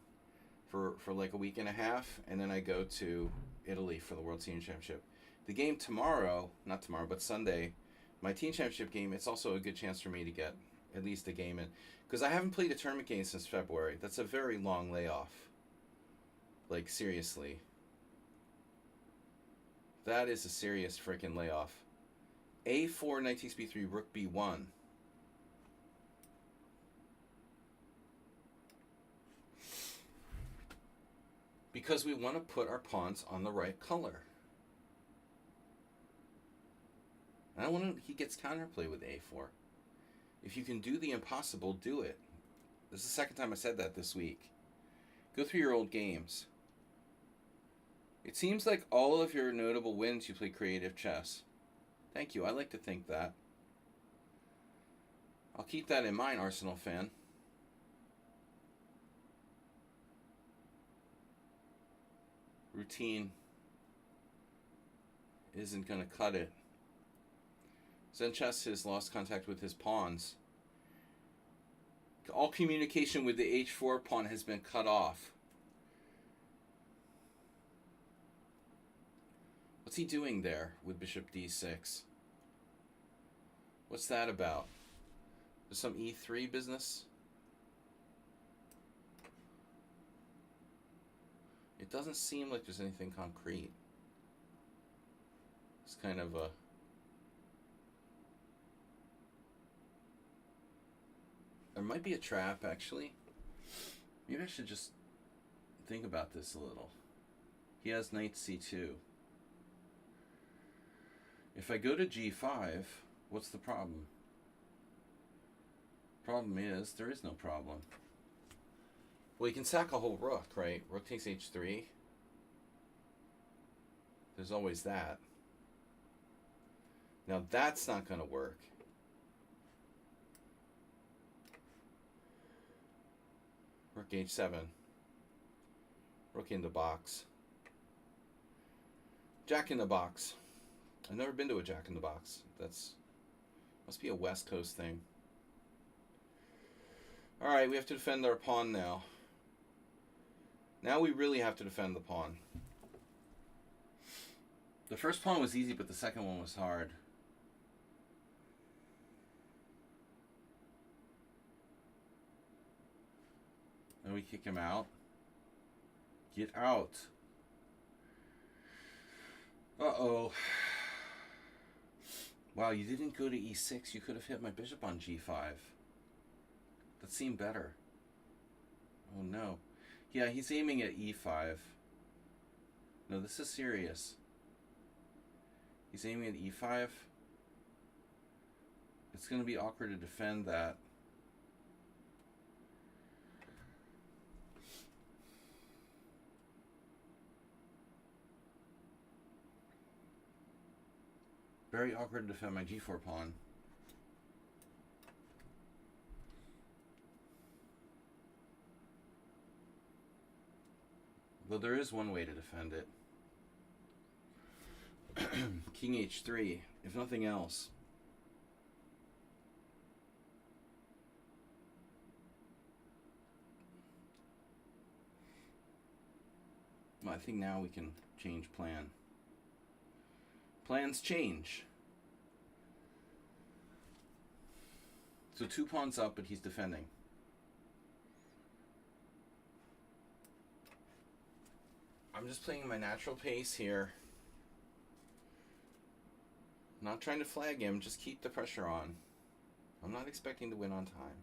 for like a week and a half, and then I go to Italy for the World Senior Championship. The game tomorrow, not tomorrow, but Sunday, my Teen Championship game, it's also a good chance for me to get at least a game in. Because I haven't played a tournament game since February. That's a very long layoff. Like, seriously. That is a serious freaking layoff. A4, knight takes b3, rook b1. Because we want to put our pawns on the right color. And I want he gets counterplay with a4. If you can do the impossible, do it. This is the second time I said that this week. Go through your old games. It seems like all of your notable wins you play creative chess. Thank you. I like to think that. I'll keep that in mind, Arsenal fan. Routine isn't going to cut it. Zen Chess has lost contact with his pawns. All communication with the h4 pawn has been cut off. What's he doing there with bishop d6? What's that about? There's some e3 business? It doesn't seem like there's anything concrete. It's kind of a... There might be a trap, actually. Maybe I should just think about this a little. He has knight c2. If I go to g5, what's the problem? Problem is, there is no problem. Well, you can sack a whole rook, right? Rook takes h3. There's always that. Now that's not going to work. Rook h7. Rook in the box. Jack in the box. I've never been to a jack in the box. That's must be a West Coast thing. Alright, we have to defend our pawn now. Now we really have to defend the pawn. The first pawn was easy, but the second one was hard. And we kick him out. Get out. Uh-oh. Wow, you didn't go to e6. You could have hit my bishop on g5. That seemed better. Oh, no. Yeah, he's aiming at e5. No, this is serious. He's aiming at e5. It's going to be awkward to defend that. Very awkward to defend my g4 pawn. Though there is one way to defend it. King h3, if nothing else. Well, I think now we can change plan. Plans change. So 2 pawns up, but he's defending. I'm just playing my natural pace here. Not trying to flag him, just keep the pressure on. I'm not expecting to win on time.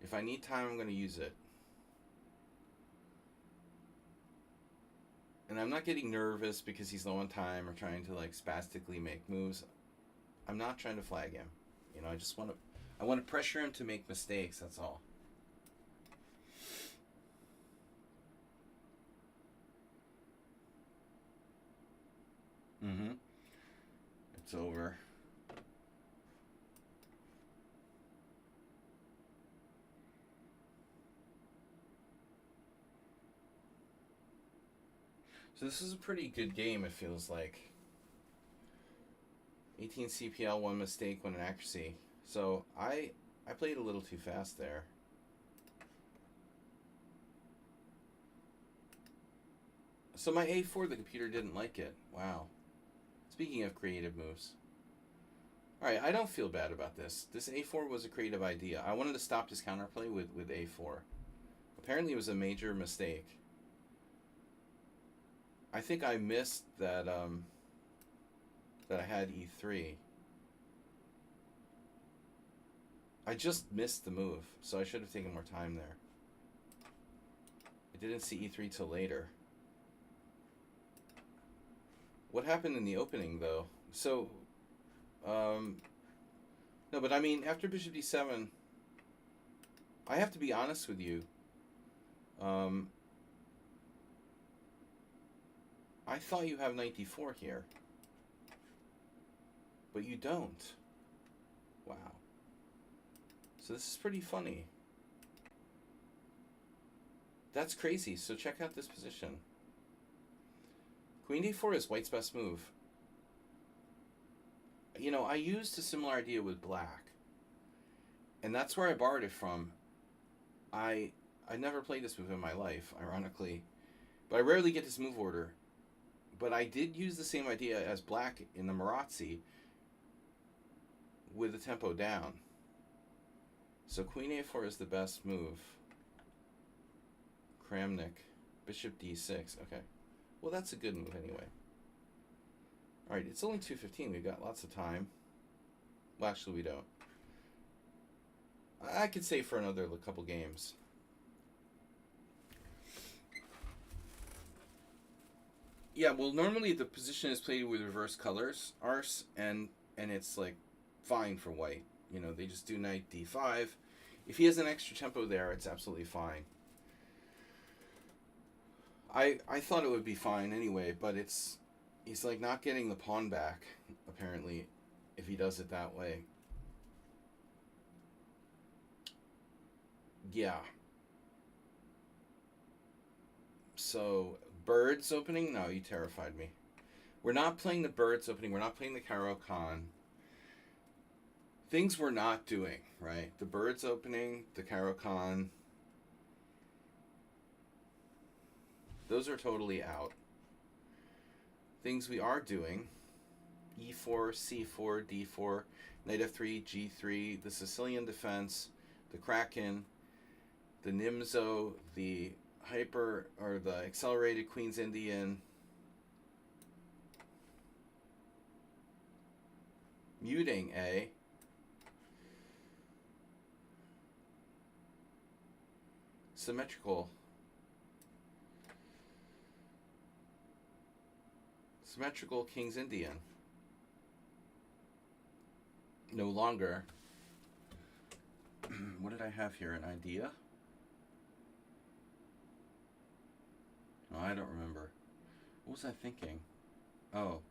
If I need time, I'm going to use it. And I'm not getting nervous because he's low on time or trying to like spastically make moves. I'm not trying to flag him. You know, I want to pressure him to make mistakes, that's all. Mm-hmm. It's over. So this is a pretty good game, it feels like. 18 CPL, 1 mistake, 1 inaccuracy. So I played a little too fast there. So my a4, the computer didn't like it. Wow. Speaking of creative moves. Alright, I don't feel bad about this. This a4 was a creative idea. I wanted to stop this counterplay with a4. Apparently it was a major mistake. I think I missed that that I had e3. I just missed the move, so I should have taken more time there. I didn't see e3 till later. What happened in the opening, though? So, no, but I mean, after bishop d7, I have to be honest with you. I thought you have knight d4 here. But you don't. Wow. So this is pretty funny. That's crazy. So check out this position. Queen d4 is white's best move. You know, I used a similar idea with black. And that's where I borrowed it from. I never played this move in my life, ironically. But I rarely get this move order. But I did use the same idea as black in the Marazzi with the tempo down. So Queen a4 is the best move. Kramnik. Bishop d6. Okay. Well, that's a good move anyway. Alright, it's only 2:15. We've got lots of time. Well, actually, we don't. I could say for another couple games. Yeah, well, normally the position is played with reverse colors, Ars, and it's like fine for white. You know, they just do knight d5. If he has an extra tempo there, it's absolutely fine. I thought it would be fine anyway, but he's like not getting the pawn back, apparently, if he does it that way. Yeah. So, birds opening? No, you terrified me. We're not playing the birds opening. We're not playing the Caro-Kann. Things we're not doing, right? The birds opening, the Caro-Kann. Those are totally out. Things we are doing: e4, c4, d4, knight f3, g3, the Sicilian defense, the Kraken, the Nimzo, the hyper or the accelerated Queen's Indian, muting A, symmetrical King's Indian. No longer. What did I have here? An idea? No, I don't remember. What was I thinking? Oh.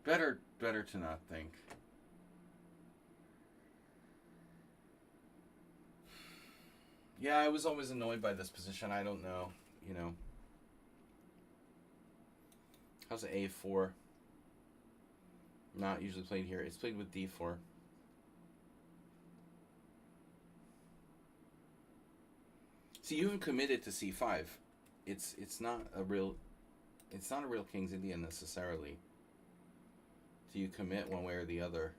Better to not think. Yeah, I was always annoyed by this position. I don't know, you know. How's an a4? Not usually played here. It's played with d4. See, you haven't committed to c5. It's not a real King's Indian necessarily. Do you commit one way or the other?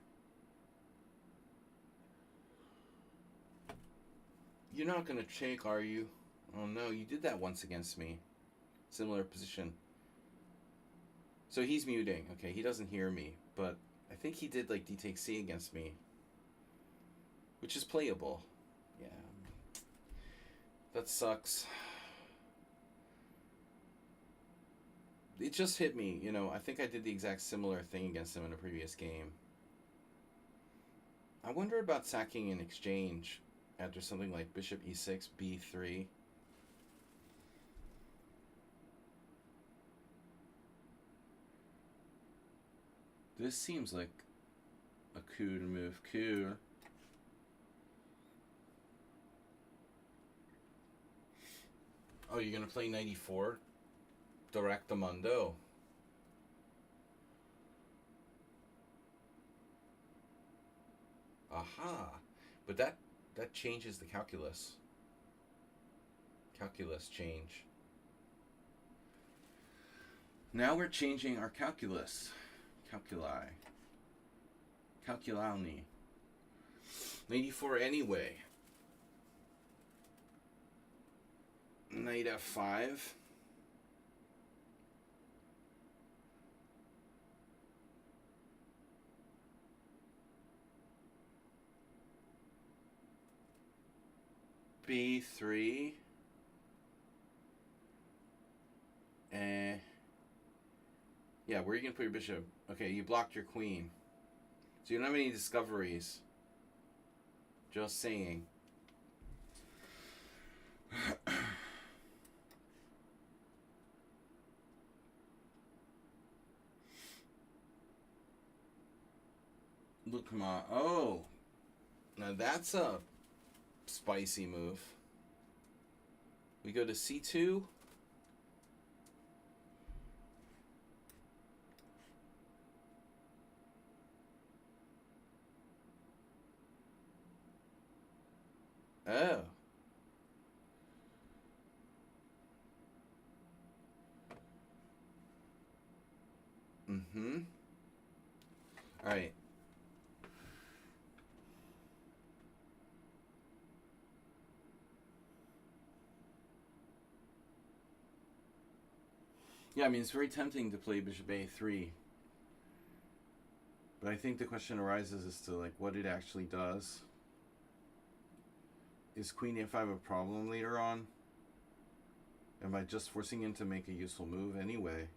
You're not gonna check, are you? Oh no, you did that once against me. Similar position. So he's muting. Okay, he doesn't hear me, but I think he did like d takes c against me, which is playable. Yeah. That sucks. It just hit me, you know. I think I did the exact similar thing against him in a previous game. I wonder about sacking in exchange after something like bishop e6, b3. This seems like a coup to move. Coup. Oh, you're going to play 94? Directamundo. Aha. But that changes the calculus. Calculus change. Now we're changing our calculus. Calculi. Calculani. 94 anyway. Knight f5. B3. Yeah, where are you going to put your bishop? Okay, you blocked your queen. So you don't have any discoveries. Just saying. Look, come on. Oh. Now that's a spicy move. We go to C2. Oh. Mm-hmm. All right. Yeah, I mean, it's very tempting to play bishop A3. But I think the question arises as to, like, what it actually does. Is queen A5 a problem later on? Am I just forcing him to make a useful move anyway?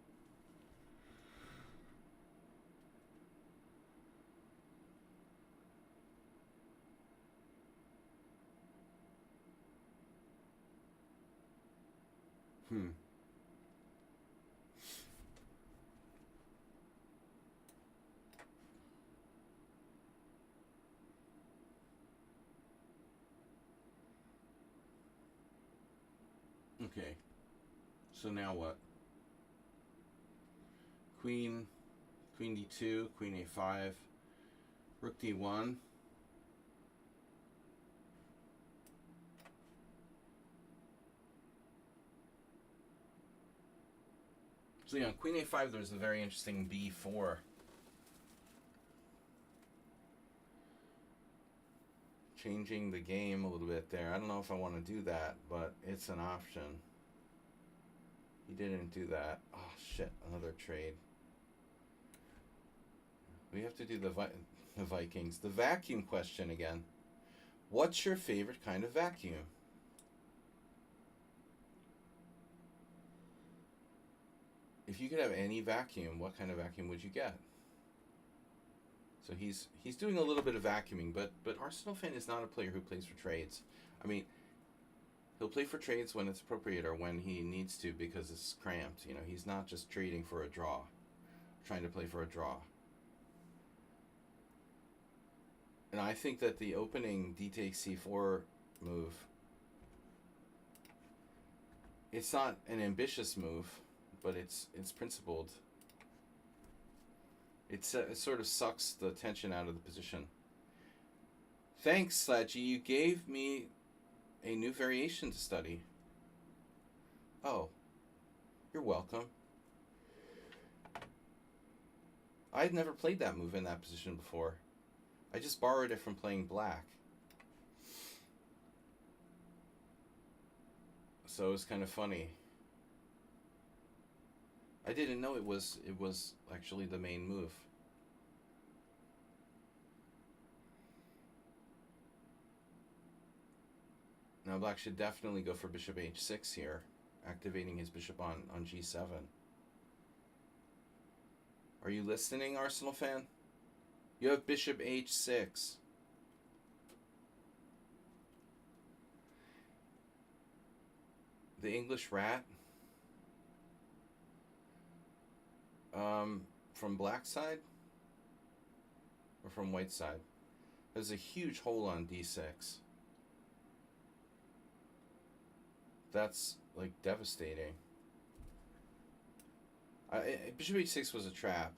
Okay. So now what? Queen D2, queen A5, rook D1. So yeah, queen A5, there's a very interesting B4. Changing the game a little bit there. I don't know if I want to do that, but it's an option. He didn't do that. Oh, shit. Another trade. We have to do the Vikings. The vacuum question again. What's your favorite kind of vacuum? If you could have any vacuum, what kind of vacuum would you get? So he's doing a little bit of vacuuming, but Arsenal fan is not a player who plays for trades. I mean, he'll play for trades when it's appropriate or when he needs to because it's cramped. You know, he's not just trading for a draw, trying to play for a draw. And I think that the opening d takes c4 move, it's not an ambitious move, but it's principled. It sort of sucks the tension out of the position. Thanks, Sledgy. You gave me a new variation to study. Oh, you're welcome. I'd never played that move in that position before. I just borrowed it from playing black. So it was kind of funny. I didn't know it was actually the main move. Now black should definitely go for bishop h6 here, activating his bishop on g7. Are you listening, Arsenal fan? You have bishop h6. The English rat. From black side? Or from white side? There's a huge hole on d6. That's, like, devastating. Bishop h6 was a trap.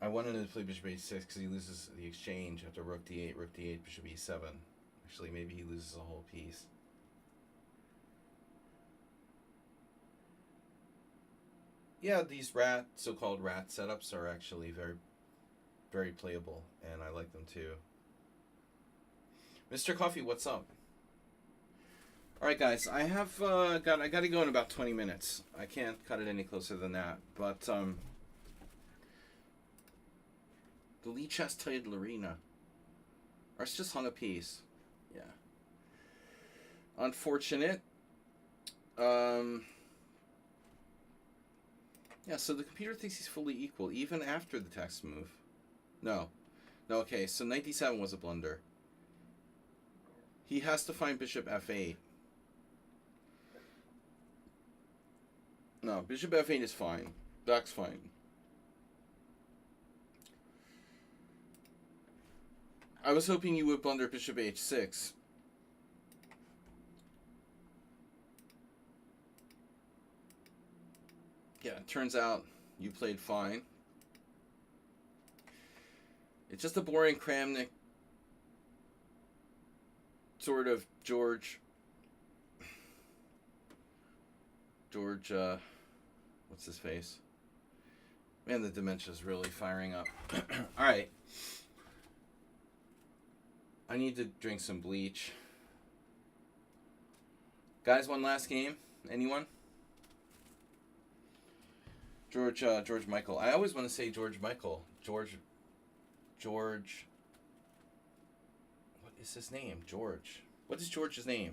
I wanted to play bishop h6 because he loses the exchange after rook d8, bishop e7. Actually, maybe he loses a whole piece. Yeah, these so-called rat setups are actually very, very playable, and I like them too. Mr. Coffee, what's up? All right, guys, I have I got to go in about 20 minutes. I can't cut it any closer than that, but the Lichess Tidlarina. Or it's just hung a piece. Yeah. Unfortunate. Yeah, so the computer thinks he's fully equal, even after the text move. No. No, okay, so knight d7 was a blunder. He has to find bishop f8. No, bishop f8 is fine. That's fine. I was hoping you would blunder bishop h6. Yeah, it turns out you played fine. It's just a boring Kramnik sort of George, what's his face? Man, the dementia's really firing up. All right. I need to drink some bleach. Guys, one last game. Anyone? George Michael. I always want to say George Michael. George. What is his name? George. What is George's name?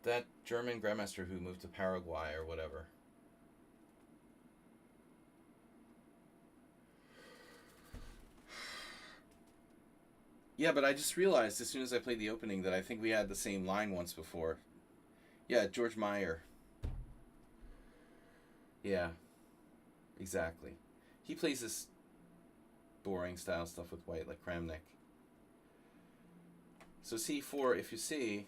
That German grandmaster who moved to Paraguay or whatever. Yeah, but I just realized as soon as I played the opening that I think we had the same line once before. Yeah, George Meyer. Yeah, exactly. He plays this boring style stuff with white, like Kramnik. So c4, if you see,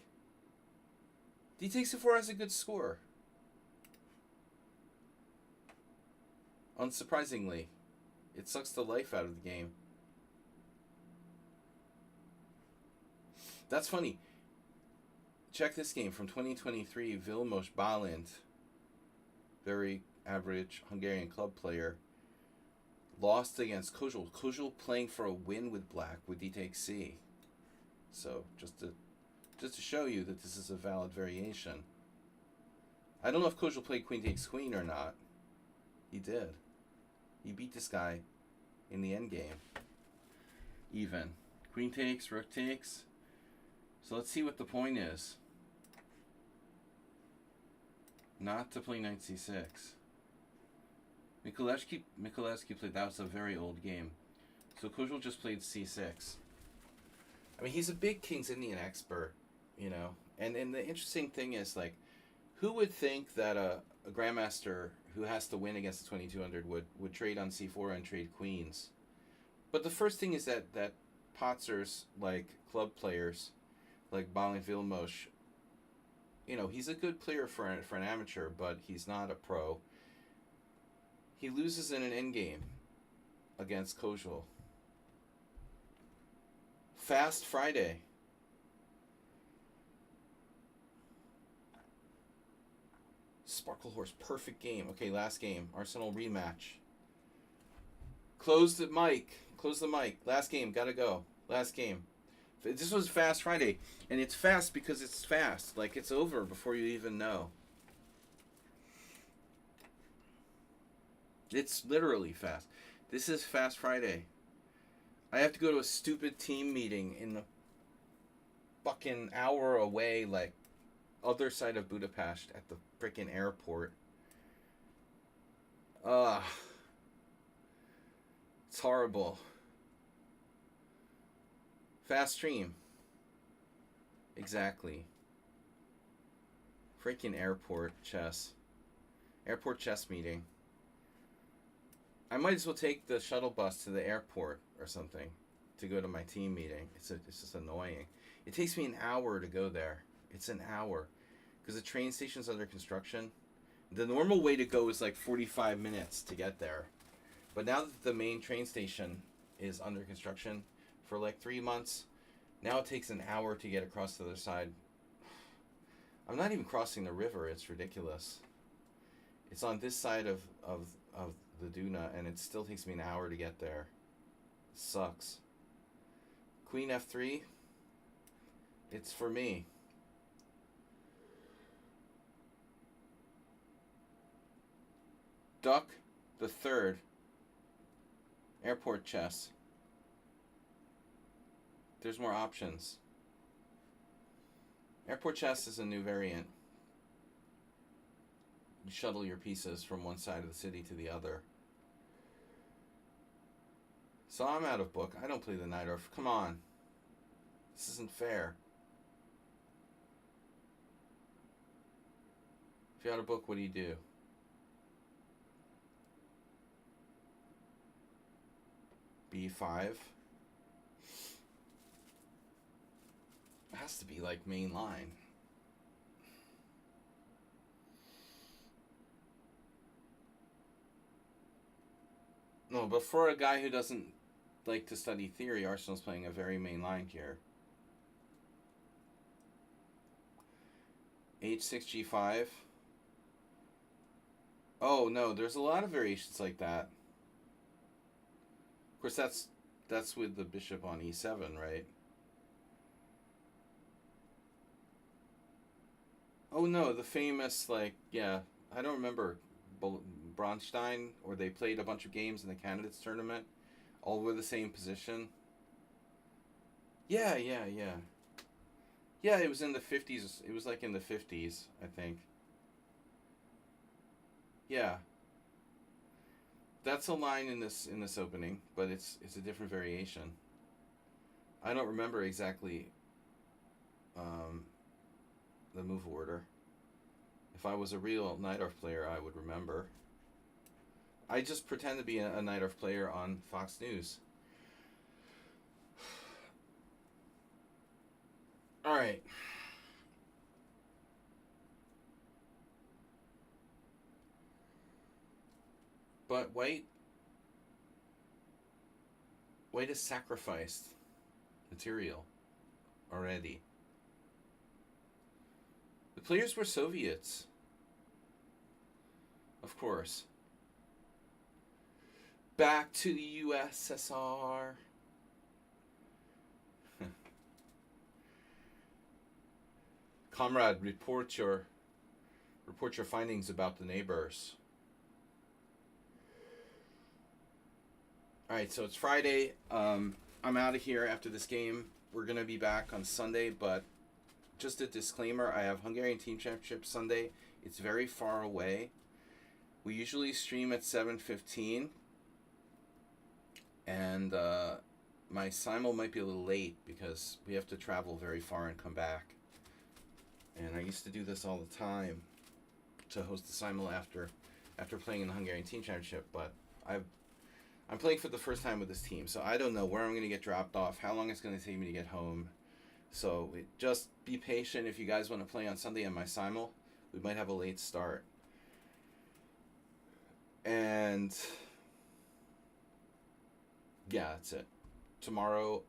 d takes c4 has a good score. Unsurprisingly, it sucks the life out of the game. That's funny. Check this game from 2023. Vilmos Balint, very average Hungarian club player, lost against Kozul. Kozul playing for a win with black with d takes c. So just to show you that this is a valid variation. I don't know if Kozul played queen takes queen or not. He did. He beat this guy in the endgame. Even. Queen takes, rook takes. So let's see what the point is. Not to play knight c6. Mikulewski played, that was a very old game. So Kozul just played c6. I mean, he's a big King's Indian expert, you know. And the interesting thing is, like, who would think that a grandmaster who has to win against the 2200 would trade on c4 and trade queens? But the first thing is that Potzers, like club players, like Balint Vilmos, you know, he's a good player for an amateur, but he's not a pro. He loses in an endgame against Kozul. Fast Friday. Sparkle Horse, perfect game. Okay, last game. Arsenal rematch. Close the mic. Last game, gotta go. Last game. This was Fast Friday. And it's fast because it's fast. Like, it's over before you even know. It's literally fast. This is Fast Friday. I have to go to a stupid team meeting in the fucking hour away, like, other side of Budapest at the freaking airport. It's horrible. Fast stream. Exactly. Freaking airport chess. Airport chess meeting. I might as well take the shuttle bus to the airport or something to go to my team meeting. It's just annoying. It takes me an hour to go there. It's an hour. Because the train station's under construction. The normal way to go is like 45 minutes to get there. But now that the main train station is under construction for like 3 months, now it takes an hour to get across to the other side. I'm not even crossing the river. It's ridiculous. It's on this side of the Duna, and it still takes me an hour to get there. It sucks. Queen f3. It's for me. Duck the third. Airport chess. there's more options. Airport chess is a new variant. You shuttle your pieces from one side of the city to the other. So I'm out of book. I don't play the Najdorf. Come on. This isn't fair. If you're out of book, what do you do? B5. It has to be like main line. No, but for a guy who doesn't like to study theory, Arsenal's playing a very main line here. H6, G5. Oh no, there's a lot of variations like that. Of course, that's with the bishop on E7, right? Oh no, the famous, like, yeah, I don't remember, Bronstein, or they played a bunch of games in the candidates tournament, all were the same position. Yeah. Yeah, it was in the 50s. It was like in the 50s, I think. Yeah. That's a line in this opening, but it's a different variation. I don't remember exactly the move order. If I was a real Najdorf player, I would remember. I just pretend to be a Najdorf player on Fox News. All right. But White has sacrificed material already. The players were Soviets. Of course. Back to the USSR. Comrade, report your findings about the neighbors. All right, so it's Friday. I'm out of here after this game. We're gonna be back on Sunday, but just a disclaimer: I have Hungarian Team Championship Sunday. It's very far away. We usually stream at 7:15, and my simul might be a little late because we have to travel very far and come back. And I used to do this all the time to host the simul after playing in the Hungarian Team Championship, but I'm playing for the first time with this team, so I don't know where I'm going to get dropped off, how long it's going to take me to get home. So just be patient if you guys want to play on Sunday on my simul. We might have a late start. And yeah, that's it. Tomorrow's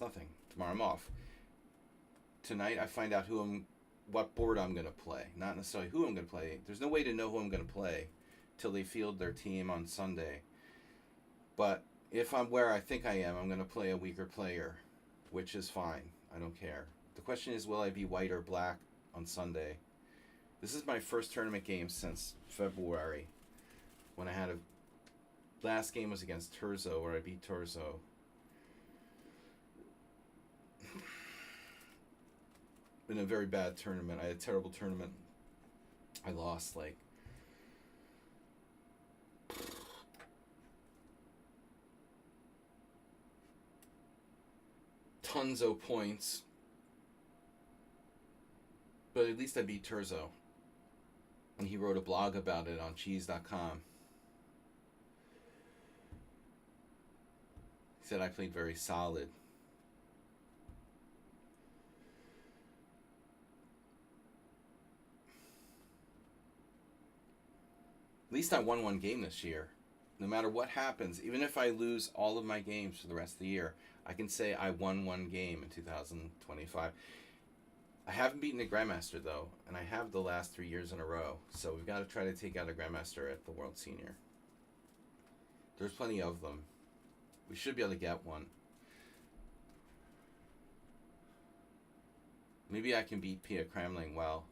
nothing. Tomorrow I'm off. Tonight I find out what board I'm going to play. Not necessarily who I'm going to play. There's no way to know who I'm going to play till they field their team on Sunday. But if I'm where I think I am, I'm going to play a weaker player, which is fine. I don't care. The question is, will I be white or black on Sunday? This is my first tournament game since February, when I had last game was against Turzo, where I beat Turzo. In a very bad tournament. I had a terrible tournament. I lost like tons of points. But at least I beat Turzo. And he wrote a blog about it on cheese.com. He said I played very solid. At least I won one game this year. No matter what happens, even if I lose all of my games for the rest of the year, I can say I won one game in 2025. I haven't beaten a Grandmaster, though, and I have the last 3 years in a row. So we've got to try to take out a Grandmaster at the World Senior. There's plenty of them. We should be able to get one. Maybe I can beat Pia Kramling while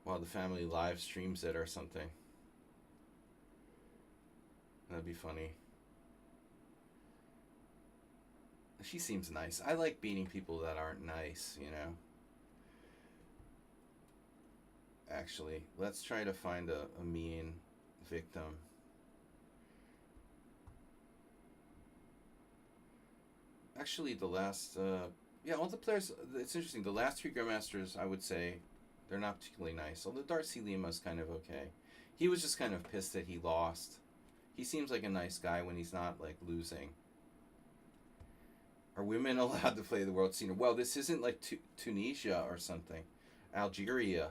the family live streams it or something. That'd be funny. She seems nice. I like beating people that aren't nice, you know. Actually, let's try to find a mean victim. Actually, the last, yeah, all the players. It's interesting. The last three Grandmasters, I would say, they're not particularly nice. Although Darcy Lima's kind of okay. He was just kind of pissed that he lost. He seems like a nice guy when he's not like losing. Are women allowed to play the world scene? Well, this isn't like Tunisia or something. Algeria.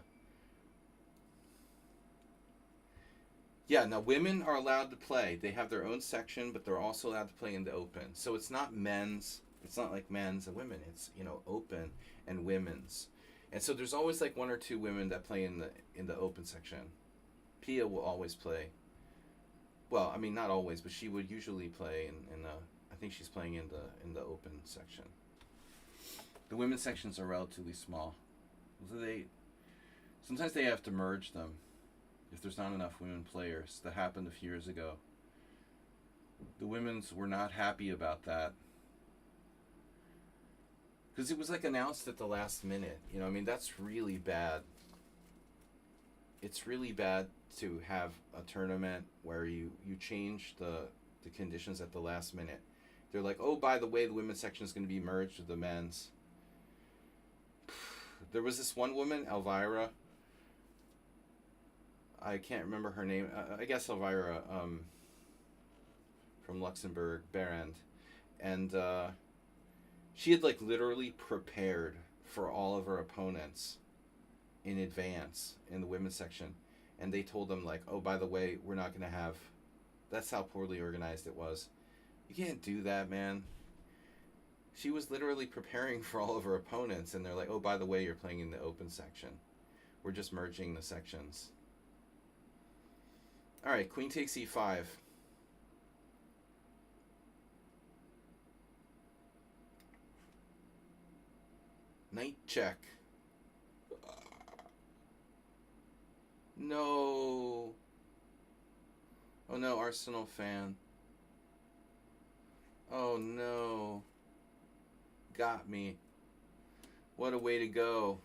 Yeah, now women are allowed to play. They have their own section, but they're also allowed to play in the open. So it's not men's. It's not like men's and women. It's, you know, open and women's. And so there's always like one or two women that play in the open section. Pia will always play. Well, I mean not always, but she would usually play in the. I think she's playing in the open section. The women's sections are relatively small. So sometimes they have to merge them if there's not enough women players. That happened a few years ago. The women's were not happy about that. Because it was like announced at the last minute. You know, I mean, that's really bad. It's really bad to have a tournament where you change the conditions at the last minute. They're like, oh, by the way, the women's section is going to be merged with the men's. There was this one woman, Elvira. I can't remember her name. I guess Elvira from Luxembourg, Berend. And she had like literally prepared for all of her opponents in advance in the women's section. And they told them like, oh, by the way, we're not going to have... That's how poorly organized it was. You can't do that, man. She was literally preparing for all of her opponents, and they're like, oh, by the way, you're playing in the open section. We're just merging the sections. All right, queen takes e5. Knight check. No. Oh no, Arsenal fan. Oh no. Got me. What a way to go.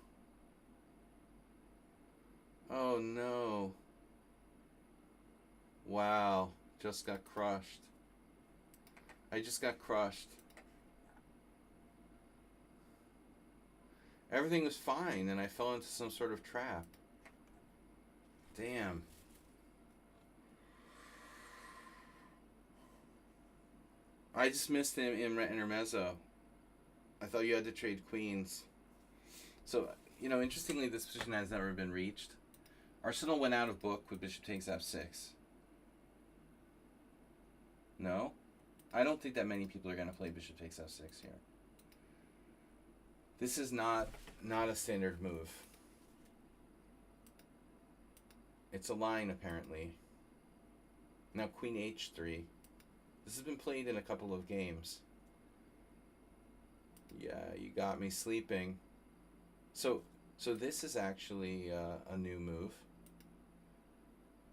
Oh no. Wow. Just got crushed. I just got crushed. Everything was fine and I fell into some sort of trap. Damn. I just missed him in intermezzo. I thought you had to trade queens. So, you know, interestingly, this position has never been reached. Arsenal went out of book with bishop takes f6. No? I don't think that many people are going to play bishop takes f6 here. This is not a standard move. It's a line, apparently. Now queen h3. This has been played in a couple of games. Yeah, you got me sleeping. So this is actually a new move.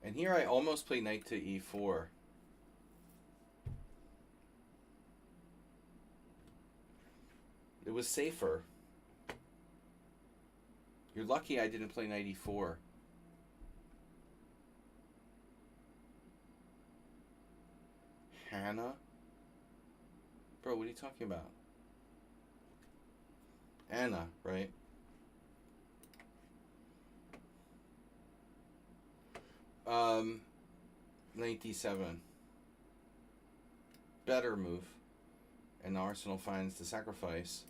And here I almost play knight to e4. It was safer. You're lucky I didn't play knight e4. Hannah? Bro, what are you talking about? Anna, right? Knight d7. Better move. And Arsenal finds the sacrifice.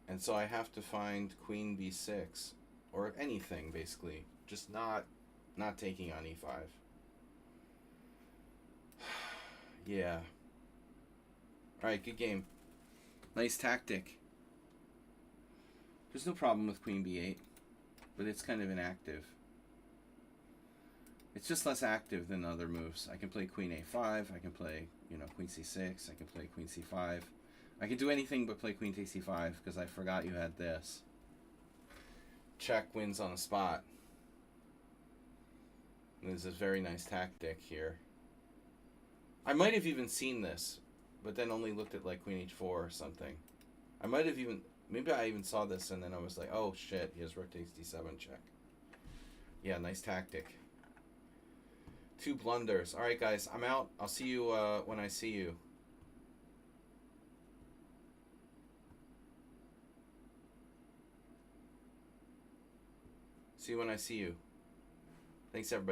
And so I have to find queen b6. Or anything, basically. Just not taking on e5. Yeah. Alright, good game. Nice tactic. There's no problem with queen b8. But it's kind of inactive. It's just less active than other moves. I can play queen a5. I can play, you know, queen c6. I can play queen c5. I can do anything but play queen takes c5 because I forgot you had this. Check wins on the spot. This is a very nice tactic here. I might have even seen this but then only looked at like queen h4 or something. I might have even, maybe I even saw this and then I was like, oh shit, he has rook takes d7 check. Yeah, nice tactic. 2 blunders. All right, guys, I'm out. I'll see you when I see you. See you when I see you. Thanks, everybody.